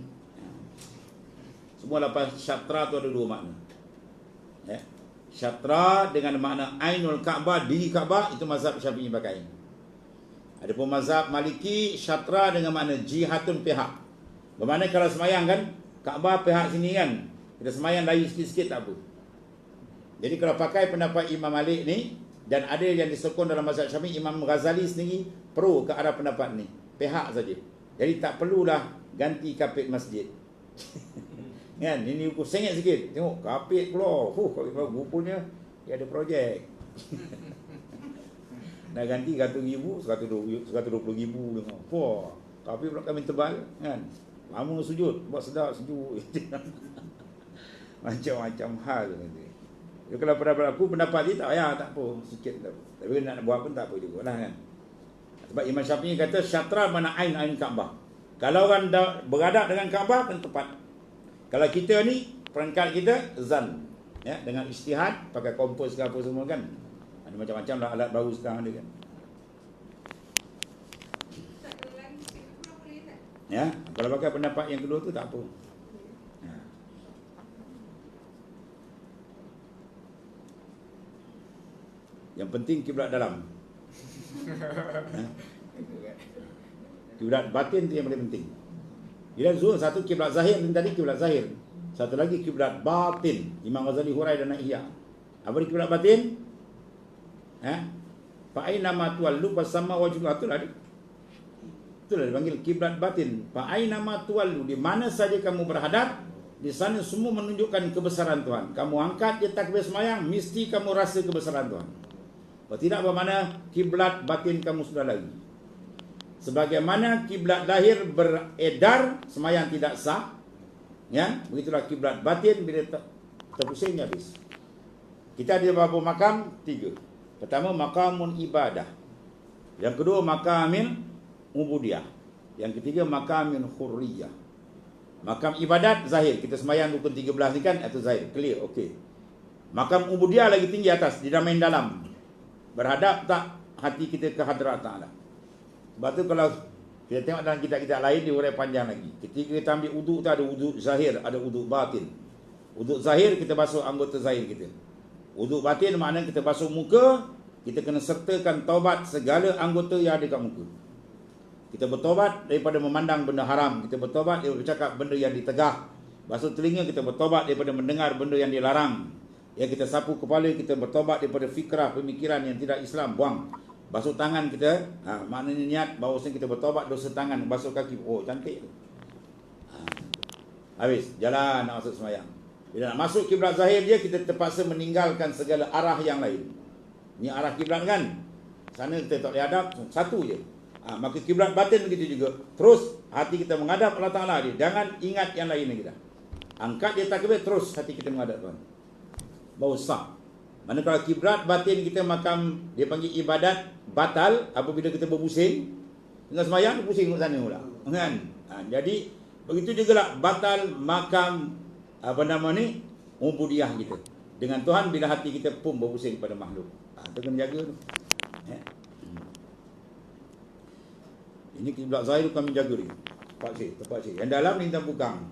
Semua lepas syatra tu ada 2 makna. Syatra dengan makna ainul Kaabah, diri Kaabah, itu mazhab Syafi'i pakai. Adapun mazhab Maliki, syatra dengan makna jihatun pihak. Bermakna kalau semayang kan, Kaabah pihak sini kan, kita semayang layu sikit-sikit tak apa. Jadi kalau pakai pendapat Imam Malik ni, dan ada yang disokong dalam mazhab Syafi'i, Imam Ghazali sendiri pro ke arah pendapat ni, pihak saja. Jadi tak perlulah ganti kapit masjid. Kan, ini ukur sengit sikit. Tengok kapit keluar. Kapit keluar rupanya dia ada projek. Nak ganti 100,000, 120,000. Wah, kapit pula kami tebal kan. Lama sujud, buat sedap sejuk. Macam-macam hal nanti. Kalau pada aku pendapat dia tak payah, tak apa, sikit tak apa. Tapi nak buat pun tak apa jugalah kan. Sebab Imam Syafi'i kata syatra mana ain Kaabah. Kalau orang beradab dengan Kaabah kan tepat. Kalau kita ni peringkat kita zan, ya, dengan ijtihad, pakai kompos ke apa semua kan. Ada macam-macam lah alat baru sekarang ni kan. Ya, kalau pakai pendapat yang kedua tu tak apa. Ya. Yang penting kiblat dalam. Ya. Kiblat batin tu yang paling penting. Bila zuhur satu kiblat zahir, tadi kiblat zahir. Satu lagi kiblat batin. Imam Ghazali hurai dan Ihya. Apa di kiblat batin? Fa aina ma tuwallu fasamma wajhullah, itulah dia. Itulah dipanggil kiblat batin. Fa aina ma tuwallu, di mana saja kamu berhadap, di sana semua menunjukkan kebesaran Tuhan. Kamu angkat je takbir sembahyang, mesti kamu rasa kebesaran Tuhan. Kalau tidak, bermakna kiblat batin kamu sudah lagi. Sebagaimana kiblat lahir beredar, sembahyang tidak sah. Ya, begitulah kiblat batin bila terpusing habis. Kita ada beberapa makam, 3. Pertama, makamun ibadah. Yang kedua, makamin ubudiyah. Yang ketiga, makamin hurriyah. Makam ibadat zahir, kita sembahyang rukun 13 ni kan, itu zahir, clear, okey. Makam ubudiyah lagi tinggi atas, didamain dalam. Berhadap tak hati kita ke hadrat Ta'ala. Sebab tu kalau kita tengok dalam kitab-kitab lain, dia urai panjang lagi. Ketika kita ambil wuduk tu, ada wuduk zahir, ada wuduk batin. Wuduk zahir, kita basuh anggota zahir kita. Wuduk batin maknanya kita basuh muka, kita kena sertakan taubat segala anggota yang ada kat muka. Kita bertobat daripada memandang benda haram, kita bertobat daripada bercakap benda yang ditegah. Basuh telinga, kita bertobat daripada mendengar benda yang dilarang. Ya, kita sapu kepala, kita bertobat daripada fikrah, pemikiran yang tidak Islam, buang. Basuh tangan kita, maknanya niat bahawasanya kita bertobat dosa tangan. Basuh kaki, oh cantik tu. Habis, jalan nak masuk sembahyang. Bila nak masuk kiblat zahir je, kita terpaksa meninggalkan segala arah yang lain. Ni arah kiblat kan, sana kita tak boleh hadap, satu je. Maka kiblat batin begitu juga. Terus hati kita menghadap Allah Ta'ala dia. Jangan ingat yang lain lagi dah. Angkat dia takbir, terus hati kita menghadap Tuhan. Baru sah. Mana kalau kiblat batin kita makam, dia panggil ibadat batal apabila kita berpusing. Tengah sembahyang, pusing ke sana pula. Kan? Jadi, begitu juga lah batal makam, ubudiyah kita. Dengan Tuhan bila hati kita pun berpusing pada makhluk. Kita kena jaga tu. Ini kiblat zahir kami jaga ni. Terpaksa. Yang dalam ni kita bukang.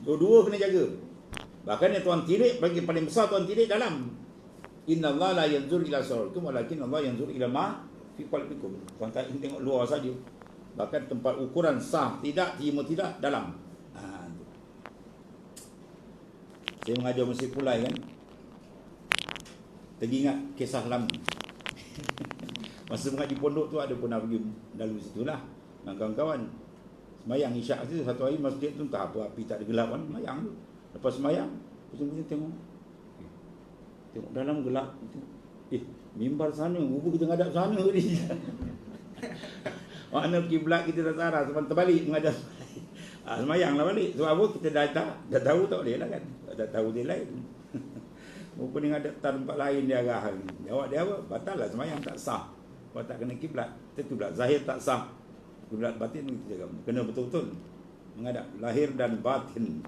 Dua-dua kena jaga. Bahkan yang Tuhan tilik, bagi paling besar Tuhan tilik dalam. Inna Allah la yanzur ila sawarikum walakin Allah yanzur ila ma fi qalbikum. Tuhan tak tengok luar saja. Bahkan tempat ukuran sah tidak, terima tidak, dalam. Saya mengajar Masjid Pulai kan. Teringat kisah lama. Masa mengaji pondok tu ada pernah pergi lalu situ lah dengan kawan-kawan. Semayang isyak tu, satu hari masjid tu tak apa, api tak ada gelap kan, semayang tu. Lepas semayang, pusing-pusing tengok dalam gelap. Mimbar sana, rupa kita ngadap sana ni. Makna kiblat kita dah salah, sebab terbalik menghadap. Semayang lah balik. Sebab apa? Kita dah tahu tak boleh lah kan. Dah tahu dia lain. Rupa ni ngadap tempat lain dia arah. Jawab dia apa? Batal lah semayang, tak sah. Kalau tak kena kiblat. Kiblat zahir tak sah. Kiblat batin kita jaga. Kena betul-betul menghadap lahir dan batin.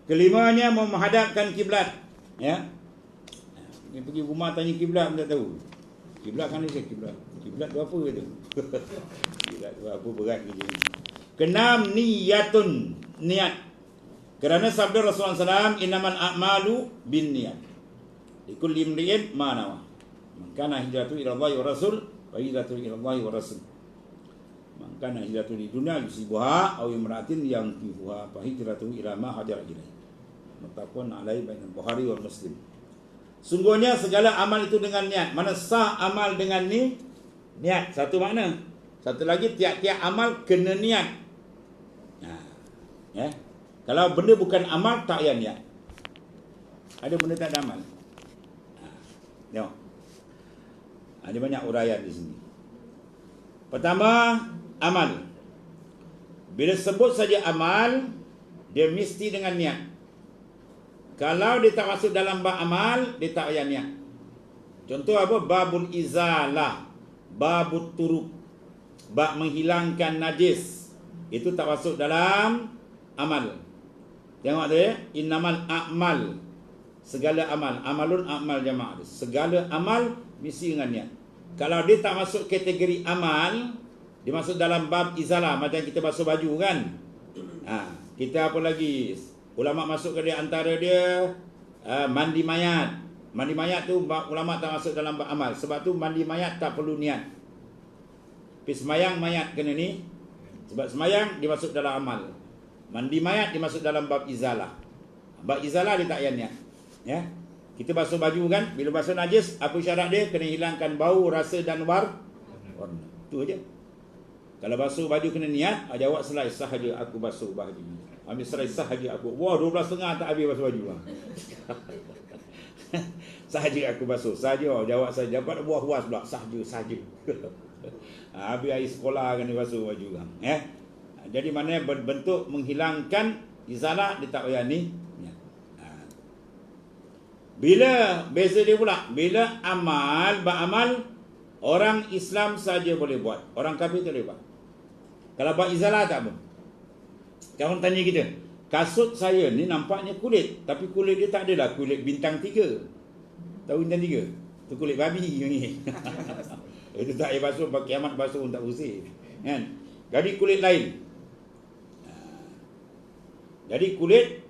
Kelimanya menghadapkan kiblat. Ya. Dia pergi rumah tanya kiblat, tak tahu. Kiblat kan dia kiblat. Kiblat tu apa tu? Kiblat tu apa, berat gitu. Keenam, niyatun, niat. Kerana sabda Rasulullah SAW, innamal a'malu bin niat. Likulli imri'in ma nawa. Kana hijratu ila Allah wa Rasul wa hijratu ila Allah wa Rasul. Kana hijratu li dunya yusibuha aw imra'atin yankihuha fa hijratu ila ma hajara ilaih. Muttafaqun alaihi bainal Bukhari wal Muslim. Sungguhnya segala amal itu dengan niat. Mana sah amal dengan ni? Niat. Satu makna. Satu lagi, tiap-tiap amal kena niat. Ya. Kalau benda bukan amal, tak payah niat. Ada benda tak ada amal. Tengok. Ada banyak uraian di sini. Pertama, amal. Bila sebut saja amal, dia mesti dengan niat. Kalau dia tak masuk dalam bab amal, dia tak payah niat. Contoh apa? Babul izalah, babut turuk, bab menghilangkan najis. Itu tak masuk dalam amal. Tengok tu ya, innamal a'mal, segala amal, amalun amal jamaah. Segala amal mesti dengan niat. Kalau dia tak masuk kategori amal, dia masuk dalam bab izalah, macam kita basuh baju kan. Kita apa lagi? Ulama masuk ke dia, antara dia mandi mayat. Mandi mayat tu ulama tak masuk dalam bab amal. Sebab tu mandi mayat tak perlu niat. Tapi semayang mayat kena ni. Sebab semayang dia masuk dalam amal. Mandi mayat dia masuk dalam bab izalah. Bab izalah dia tak payah niat. Ya. Kita basuh baju kan, bila basuh najis, apa syarat dia? Kena hilangkan bau, rasa dan warna. Itu aja. Kalau basuh baju kena niat, jawab selai sahaja aku basuh baju. Ambil selai sahaja aku. Wah, 12.30 tak habis basuh baju. Sahaja aku basuh. Sahaja, jawab saja. Dapat buah puas pula. Sahaja. Habis air sekolah kena basuh baju kan. Jadi mana bentuk menghilangkan izalah dia tak payah ni. Bila beza dia pula, bila beramal orang Islam saja boleh buat, orang kafir tak boleh buat. Kalau buat izalah tak apa. Kawan tanya kita, kasut saya ni nampaknya kulit, tapi kulit dia tak adalah kulit bintang 3. Tahu bintang 3? Itu kulit babi ni. Itu tak payah basuh, pakai kiamat basuh pun tak bersih. Kan? Jadi kulit lain. Jadi kulit,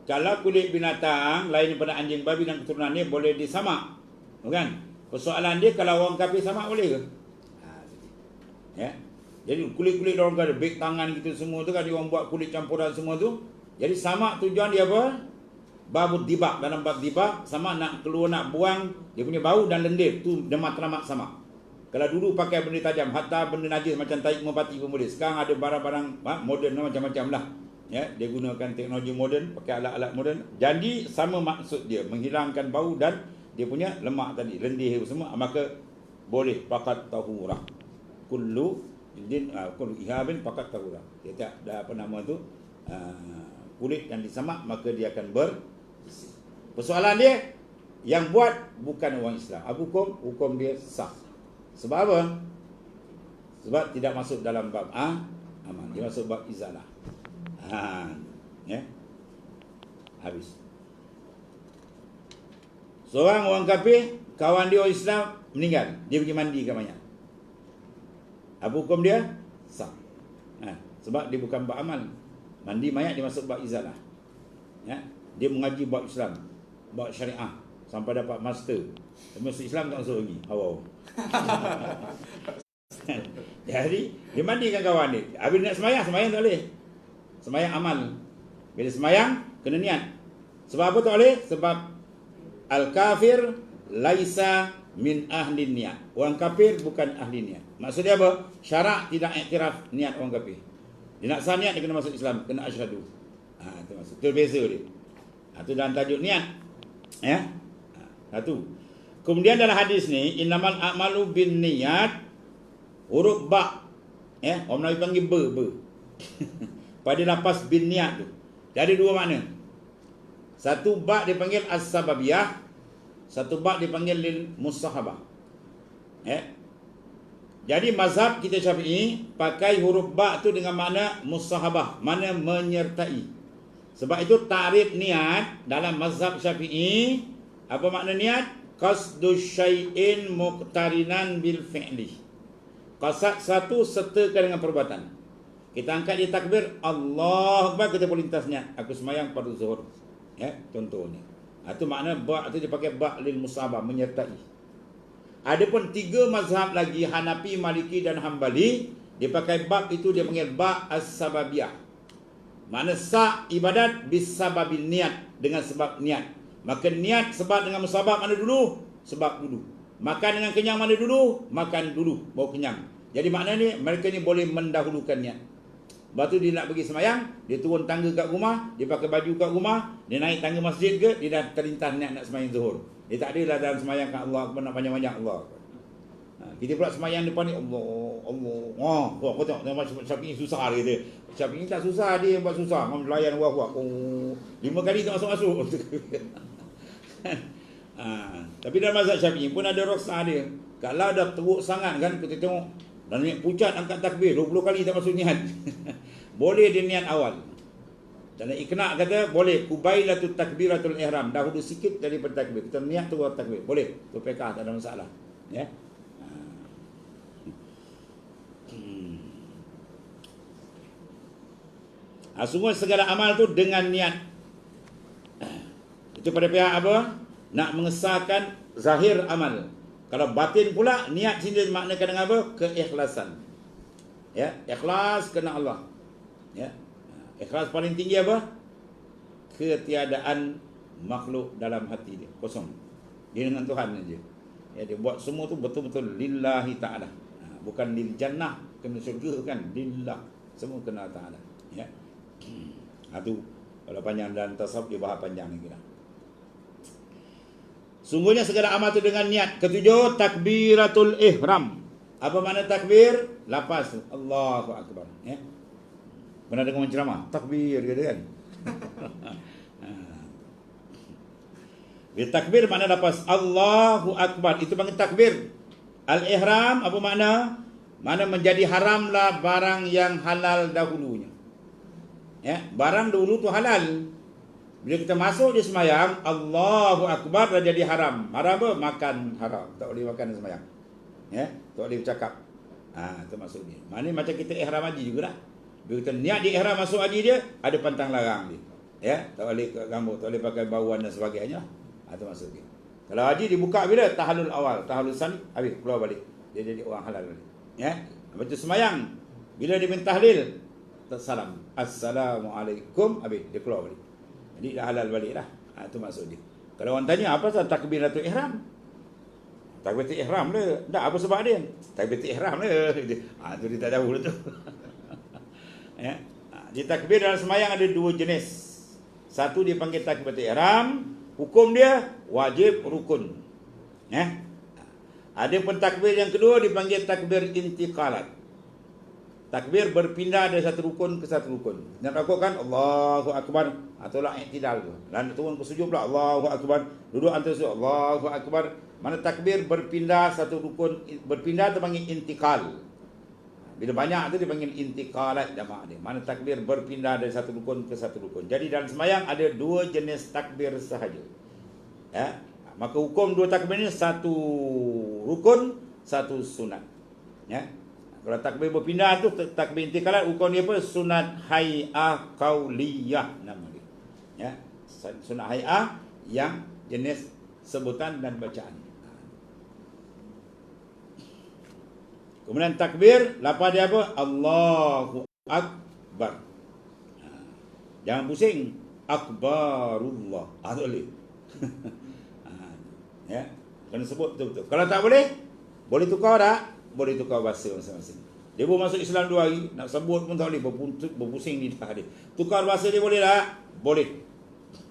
kalau kulit binatang lain daripada anjing, babi dan keturunannya boleh disamak. Bukan? Persoalan dia, kalau orang kafir samak boleh ke? Ya. Jadi kulit-kulit orang kafir, beg tangan kita semua tu kan, dia orang buat kulit campuran semua tu. Jadi samak tujuan dia apa? Babut dibak. Dalam bab dibak, sama nak keluar, nak buang dia punya bau dan lendir. Tu dia matlamat samak. Kalau dulu pakai benda tajam, hatta benda najis macam taik merpati pun boleh. Sekarang ada barang-barang moden macam-macam lah. Ya, dia gunakan teknologi moden, pakai alat-alat moden. Jadi sama maksud dia, menghilangkan bau dan dia punya lemak tadi, lendir semua, maka boleh pakat tahurah. Kullu ihabin pakat tahurah. Dia tak ada apa nama tu, kulit yang disamak, maka dia akan bersih. Persoalan dia, yang buat bukan orang Islam. Hukum dia sah. Sebab apa? Sebab tidak masuk dalam bab amal. Dia masuk bab izalah. Ya. Habis. Seorang orang kafir, kawan dia orang Islam meninggal, dia pergi mandi ke mayat. Apa hukum dia? Sah. Sebab dia bukan bab amal. Mandi mayat dia masuk bab izalah. Ya. Dia mengaji bab Islam, bab syariah sampai dapat master. Masuk Islam tak masuk lagi. Awal. Jadi dia mandikan kawan dia. Habis nak semayang tak boleh. Semayang amal. Bila semayang kena niat. Sebab apa tak boleh? Sebab al-kafir laisa min ahli niat. Orang kafir bukan ahli niat. Maksudnya apa? Syarak tidak iktiraf niat orang kafir. Dia nak sah niat, dia kena masuk Islam, kena asyhadu. Itu maksud. Itu beza dia. Itu dalam tajuk niat. Ya. Satu. Kemudian dalam hadis ni, innamal a'malu bin niat, huruf ba. Ya, orang Melayu panggil ba. Pada lapas bin niat tu. Jadi dua makna. Satu ba dipanggil as-sababiyah, satu ba dipanggil lil musahabah. Jadi mazhab kita Syafi'i pakai huruf ba tu dengan makna musahabah, makna menyertai. Sebab itu ta'rif niat dalam mazhab Syafi'i, apa makna niat? Qasdu syai'in muqtarinan bil fi'li. Qasad satu sertakan dengan perbuatan. Kita angkat dia takbir, Allah Akbar, kita boleh lintas niat. Aku semayang pada zuhur. Ya, contohnya. Itu makna ba' itu dipakai ba' lil musabah, menyertai. Adapun 3 mazhab lagi, Hanafi, Maliki dan Hambali, dia pakai bab itu dia panggil ba' as-sababiyah. Makna sa' ibadat bis sababin niat, dengan sebab niat. Maka niat sebab dengan musabah mana dulu? Sebab dulu. Makan dengan kenyang mana dulu? Makan dulu, baru kenyang. Jadi maknanya mereka ni boleh mendahulukan niat. Lepas tu dia nak pergi semayang, dia turun tangga kat rumah, dia pakai baju kat rumah, dia naik tangga masjid ke, dia dah terlintas niat nak semayang zuhur. Dia tak adalah dalam semayang kat Allah, nak panjang-panjang Allah. Kita pula semayang depan ni, Allah. Kau tengok, macam Syafi'i susah dia. Syafi'i tak susah, dia yang buat susah. Melayan wah-wah. 5 kali tak masuk-masuk. Tapi dalam mazhab Syafi'i pun ada rukhsah dia. Kalau dah teruk sangat kan, kita tengok dan niat pucat angkat takbir 20 kali tak masuk niat. Boleh dia niat awal. Dan Iqna' kata boleh kubailatut takbiratul ihram, dahulu sikit daripada takbir. Kita niat tu takbir. Boleh. Tu fiqh, tak ada masalah. Ya. Semua segala amal tu dengan niat. Itu pada pihak apa? Nak mengesahkan zahir amal. Kalau batin pula, niat sini maknakan dengan apa? Keikhlasan. Ya, ikhlas kena Allah. Ya. Ikhlas paling tinggi apa? Ketiadaan makhluk dalam hati dia. Kosong. Dia dengan Tuhan saja. Ya, dia buat semua tu betul-betul lillahi ta'ala. Bukan lil jannah, kena syurga kan. Lillah. Semua kena ta'ala. Ya. Itu kalau panjang dalam tasawuf dia bahas panjang lagi dah. Sungguhnya segala amal itu dengan niat. Ketujuh, takbiratul ihram. Apa makna takbir? Lapas tu. Allahu Akbar. Ya. Pernah dengar ceramah? Takbir kata kan? Bila takbir makna lapas. Allahu Akbar. Itu panggil takbir. Al-ihram apa makna? Mana menjadi haramlah barang yang halal dahulunya. Ya, barang dulu tu halal. Bila kita masuk di semayang, Allahu Akbar dah jadi haram. Haram apa? Makan haram. Tak boleh makan semayang. Ya, tak boleh bercakap. Itu maksud dia. Maknanya macam kita ihram haji juga dah. Bila kita niat di ihram masuk haji dia, ada pantang larang dia. Ya, tak boleh rambut, tak boleh pakai bauan dan sebagainya. Itu maksud dia. Kalau haji dibuka bila? Tahallul awal, tahallul sani, habis keluar balik. Dia jadi orang halal balik. Ya. Lepas tu semayang. Bila dia tahlil, salam. Assalamualaikum, habis dia keluar balik. Jadi dah halal balik dah. Itu maksud dia. Kalau orang tanya apa sebab takbiratul ihram? Takbiratul ihram lah. Tak apa sebab dia? Takbiratul ihram lah. Itu dia tak tahu tu. Ya. Di takbir dalam semayang ada dua jenis. Satu dipanggil takbiratul ihram, hukum dia wajib rukun. Ya. Ada pun takbir yang kedua dipanggil takbir intiqalat. Takbir berpindah dari satu rukun ke satu rukun. Nak lakukan Allahu Akbar, itulah i'tidal tu. Dan turun ke sujud pula Allahu Akbar, duduk antara sujud Allahu Akbar. Mana takbir berpindah satu rukun, berpindah tu panggil intiqal. Bila banyak tu dipanggil intiqalat jamak dia. Mana takbir berpindah dari satu rukun ke satu rukun. Jadi dalam sembahyang ada dua jenis takbir sahaja. Ya. Maka hukum dua takbir ni satu rukun, satu sunat. Ya. Kalau takbir berpindah tu takbir intiqalat, hukum dia apa? Sunat hay'ah qauliyah nama dia. Ya. Sunat hay'ah yang jenis sebutan dan bacaan. Kemudian takbir, lafaz dia apa? Allahu Akbar. Jangan pusing. Akbarullah. Tak boleh. Ya, kena sebut betul-betul. Kalau tak boleh, boleh tukar tak? Boleh tukar bahasa masing-masing. Dia baru masuk Islam 2 hari, nak sebut pun tak boleh, berpusing di depan dia. Tukar bahasa dia boleh tak? Boleh.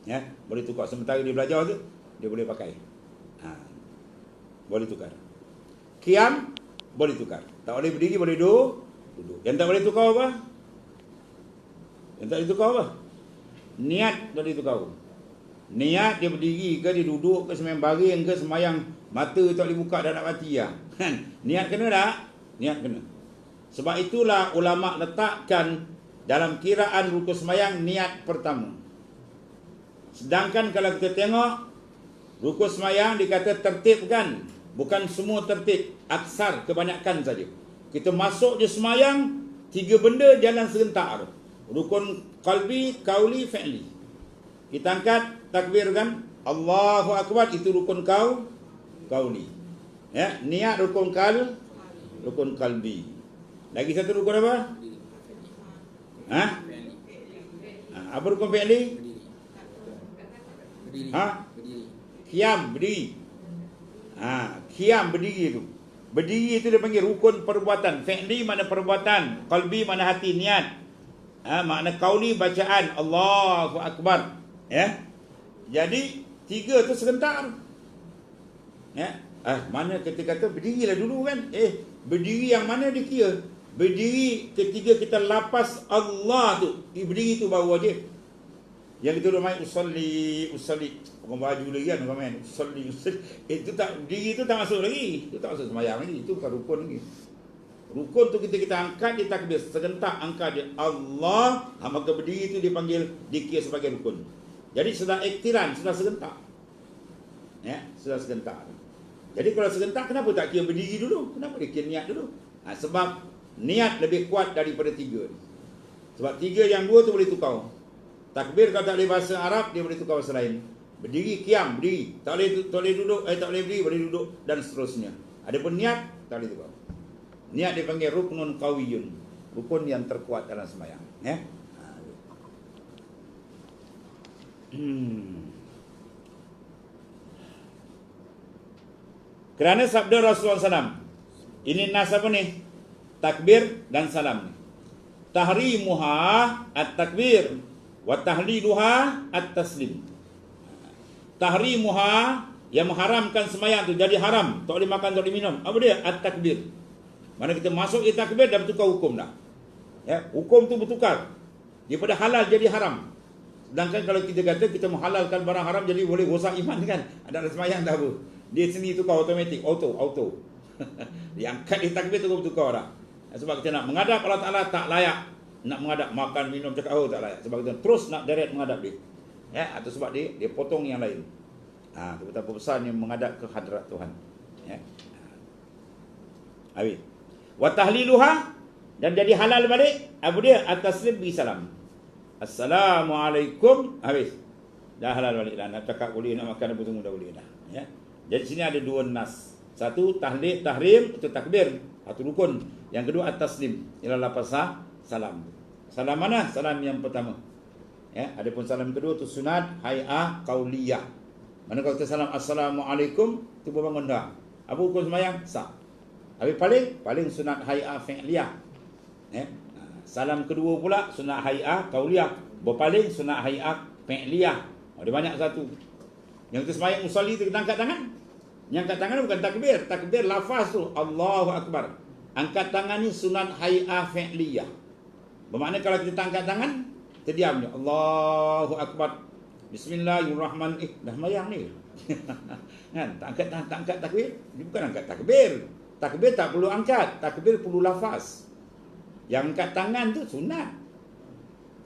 Ya, boleh tukar. Sementara dia belajar tu, dia boleh pakai. Boleh tukar. Qiyam boleh tukar. Tak boleh berdiri, boleh duduk. Yang tak boleh tukar apa? Yang tak boleh tukar apa? Niat tak boleh tukar. Niat dia berdiri ke, dia duduk ke, semayang baring ke, semayang mata tak boleh buka dah nak mati lah. Niat kena tak? Niat kena. Sebab itulah ulama' letakkan dalam kiraan rukun semayang niat pertama. Sedangkan kalau kita tengok rukun semayang dikata tertib kan? Bukan semua tertib, aksar, kebanyakan saja. Kita masuk je semayang, 3 benda jalan serentak. Rukun qalbi, qauli, fi'li. Kita angkat takbir kan? Allahu Akbar, itu rukun qauli. Ya, niat rukun qalbi. Lagi satu rukun apa? Apa rukun fi'li? Qiyam, berdiri. Qiyam, berdiri tu. Berdiri itu dia panggil rukun perbuatan. Fi'li mana perbuatan, qalbi mana hati, niat. Makna qauli bacaan Allahu Akbar. Ya. Jadi 3 tu serentak. Ya. Mana kita kata berdirilah dulu kan? Berdiri yang mana dia kira? Berdiri ketika kita lapas Allah tu. Berdiri tu baru aja. Yang kita main usalli. Orang baju lagi kan, orang main usalli. Itu tak, diri itu tak masuk lagi. Itu tak masuk sembahyang lagi. Itu bukan rukun lagi. Rukun tu kita angkat dia takbir. Serentak angkat dia Allah. Maka berdiri itu dipanggil, dikira sebagai rukun. Jadi sudah iktiran, sudah serentak. Ya, sudah serentak. Jadi kalau serentak, kenapa tak kira berdiri dulu? Kenapa dia kira niat dulu? Sebab niat lebih kuat daripada 3. Sebab 3 yang 2 tu boleh tukar. Takbir kalau tak boleh bahasa Arab, dia boleh tukar bahasa lain. Berdiri, kiam, berdiri. Tak boleh duduk, tak boleh berdiri, boleh duduk dan seterusnya. Adapun niat, tak boleh tukar. Niat dipanggil ruknun qawiyun. Rukun yang terkuat dalam sembahyang. Ya. Kerana sabda Rasulullah SAW. Ini nas apa ni? Takbir dan salam. Tahrimuha at-takbir wa tahliluha at-taslim. Tahrimuha, yang mengharamkan sembahyang tu jadi haram, tak boleh makan, tak boleh minum. Apa dia? At-takbir. Mana kita masuk di takbir dah bertukar hukum dah. Ya, hukum tu bertukar. Daripada halal jadi haram. Sedangkan kalau kita kata kita menghalalkan barang haram jadi boleh rosak iman kan? Ada sembahyang dah apa? Dia sini tukar automatik, auto. Diangkat di takbir tu bertukar dah. Sebab kita nak menghadap Allah Ta'ala tak layak. Nak menghadap, makan, minum, cakap tak layak. Sebab kita terus nak direct menghadap dia. Ya, atau sebab dia potong yang lain. Itu betapa besarnya menghadap ke hadrat Tuhan. Ya. Habis. Wa tahliluha, dan jadi halal balik. Apa dia? At-taslim bi salam. Assalamualaikum. Habis. Dah halal balik dah. Nak cakap boleh, nak makan apa semua dah boleh dah. Ya. Jadi sini ada 2 nas. Satu tahlil, tahrim, itu takbir, atau rukun. Yang kedua at-taslim, ialah lafaz salam. Salam mana? Salam yang pertama. Ya, adapun salam kedua itu sunat hay'ah qauliyah. Mana kalau kita salam assalamualaikum, itu berbangun dah. Apa hukum sembahyang? Sah. Habis paling sunat hay'ah fi'liyah. Ya. Salam kedua pula sunat hay'ah qauliyah. Berpaling sunat hay'ah fi'liyah. Ada banyak satu. Yang kita sembahyang usolli itu kita angkat tangan. Yang angkat tangan bukan takbir. Takbir lafaz tu Allahu Akbar. Angkat tangan ni sunat hay'ah fi'liyah. Bermakna kalau kita angkat tangan, kita diam je. Allahu Akbar. Bismillahirrahmanirrahim. Dah sembahyang ni. Kan? Tak angkat takbir. Dia bukan angkat takbir. Takbir tak perlu angkat. Takbir perlu lafaz. Yang angkat tangan tu sunat.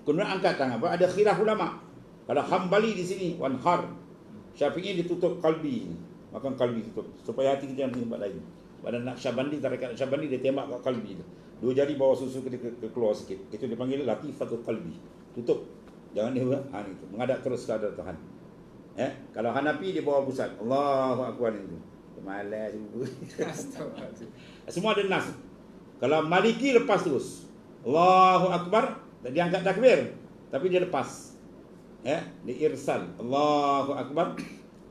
Kena angkat tangan. Ada khilaf ulama. Kalau Hambali di sini, wanhar. Syafi'i ditutup kalbi. Makan kalbi tutup. Supaya hati kita jangan tempat lain. Pada Naqsyabandi, tarekat Naqsyabandi dia tembak kat kalbi tu. 2 jari bawa susu ke keluar sikit. Itu dipanggil latifatul qalbi. Tutup. Jangan dia ni tu. Menghadap terus ke hadapan Tuhan. Kalau Hanafi dia bawa pusat. Allahu Akbar itu. Malas juga. Semua ada nas. Kalau Maliki lepas terus. Allahu Akbar, dia angkat takbir, tapi dia lepas. Dia irsal. Allahu Akbar.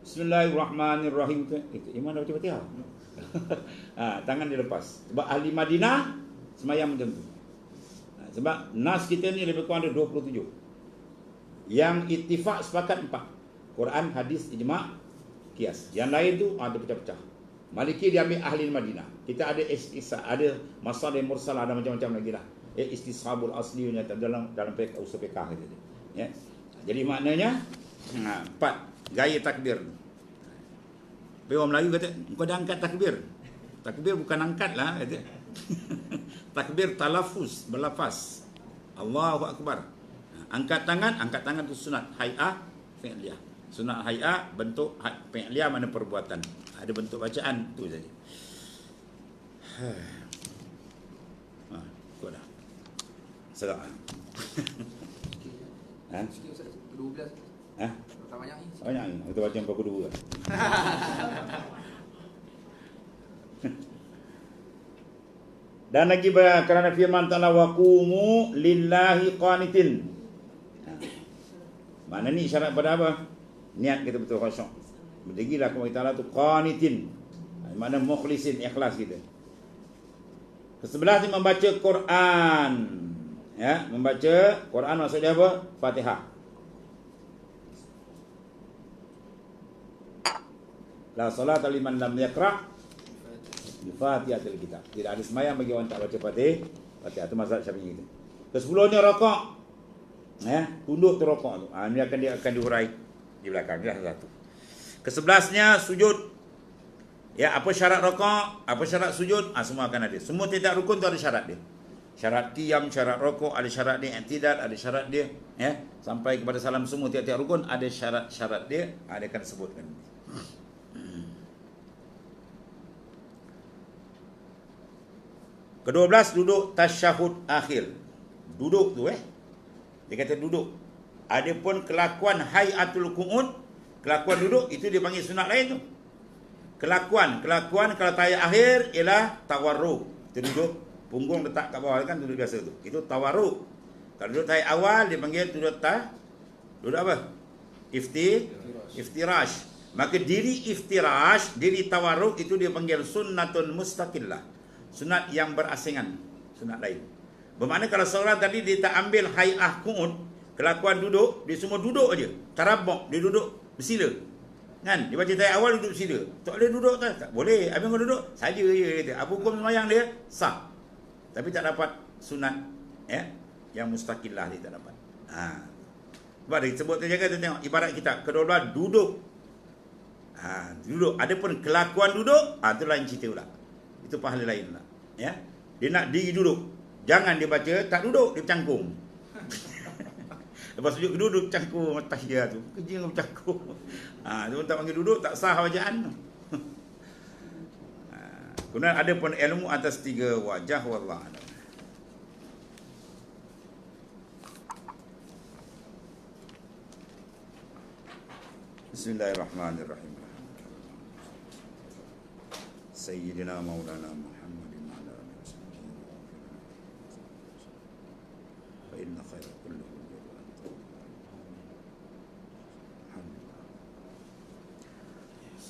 Bismillahirrahmanirrahim. Itu iman dah baca-baca. Tangan dia lepas. Sebab ahli Madinah sembahyang macam tu. Sebab nas kita ni lebih kurang ada 27. Yang ittifaq sepakat 4. Quran, hadis, ijma', qiyas. Yang lain tu ada pecah-pecah. Maliki dia ambil ahli Madinah. Kita ada ada masalih mursalah, ada macam-macam lagi lah. Istishabul asli dalam usul fiqh gitu. Ya. Jadi maknanya 4 gaya takbir. Tapi orang Melayu kata, kau dah angkat takbir. Takbir bukan angkat lah kata. Takbir talafuz, berlafaz. Allahu Akbar. Angkat tangan tu sunat hay'ah fi'liyah. Sunat hay'ah bentuk fi'liyah, mana perbuatan. Ada bentuk bacaan tu saja. Kau dah. Serak. Sikit Ustaz, 12. Tak banyak ni. Banyak ni. Kita baca yang kedua. Dan lagi kerana firman Ta'ala waqumu lillahi qanitin. Mana ni syarat pada apa? Niat kita betul khusyuk. Berdirilah kepada Ta'ala tu qanitin. Mana mukhlisin, ikhlas kita. Ke-11 ni membaca Quran. Ya, membaca Quran maksudnya apa? Fatihah. La salata liman lam yaqra' bi Fatihatil kitab. Tidak ada sembahyang bagi orang tak baca Fatihah. Itu mazhab Syafi'i kita. Ke-10 ni rakaat. Tunduk tu rokok tu. Ini dia akan dihurai di belakang. Ini satu. Ke-11nya sujud. Ya, apa syarat rokok, apa syarat sujud, semua akan ada. Semua tiap rukun tu ada syarat dia. Syarat qiyam, syarat rokok, ada syarat dia, i'tidal, ada syarat dia, sampai kepada salam semua tiap-tiap rukun ada syarat-syarat dia, ada akan sebutkan. Ke-12 duduk tasyahud akhir. Duduk tu dia kata duduk. Adapun kelakuan hayatul qu'ud, kelakuan duduk itu dia panggil sunat lain tu. Kelakuan kalau tahiyat akhir ialah tawarruk. Kita duduk, punggung letak kat bawah kan duduk biasa tu. Itu tawarruk. Kalau duduk tahiyat awal dia panggil duduk apa? Iftirash. Maka diri iftirash, diri tawarruk itu dia panggil sunnatun mustaqillah. Sunat yang berasingan, sunat lain. Bermakna kalau seorang tadi dia tak ambil hay'ah qu'ud, kelakuan duduk, dia semua duduk aja. Tarabbuk, dia duduk bersila. Kan? Dia baca tahiyat awal duduk bersila. Tak boleh duduk tak boleh. Habis kau duduk saja je kata. Apa hukum sembahyang dia? Sah. Tapi tak dapat sunat yang mustaqillah dia tak dapat. Sebab dia sebut terjaga tu tengok ibarat kita kedua-dua duduk. Duduk. Adapun kelakuan duduk, tu lain cerita pula. Itu pahala lain pula. Ya. Dia nak diri duduk. Jangan dia baca tak duduk, dia bercangkung. Lepas sujud kedua duduk bercangkung tahiyat tu. Kerja dengan bercangkung. Dia tak panggil duduk, tak sah bacaan tu. Kemudian ada pun ilmu atas 3 wajah wallahu a'lam. Bismillahirrahmanirrahim. Sayyidina Maulana Muhammadin wa ala alihi wasallam. Fa inna khairal kulluhu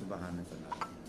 Subhanallah.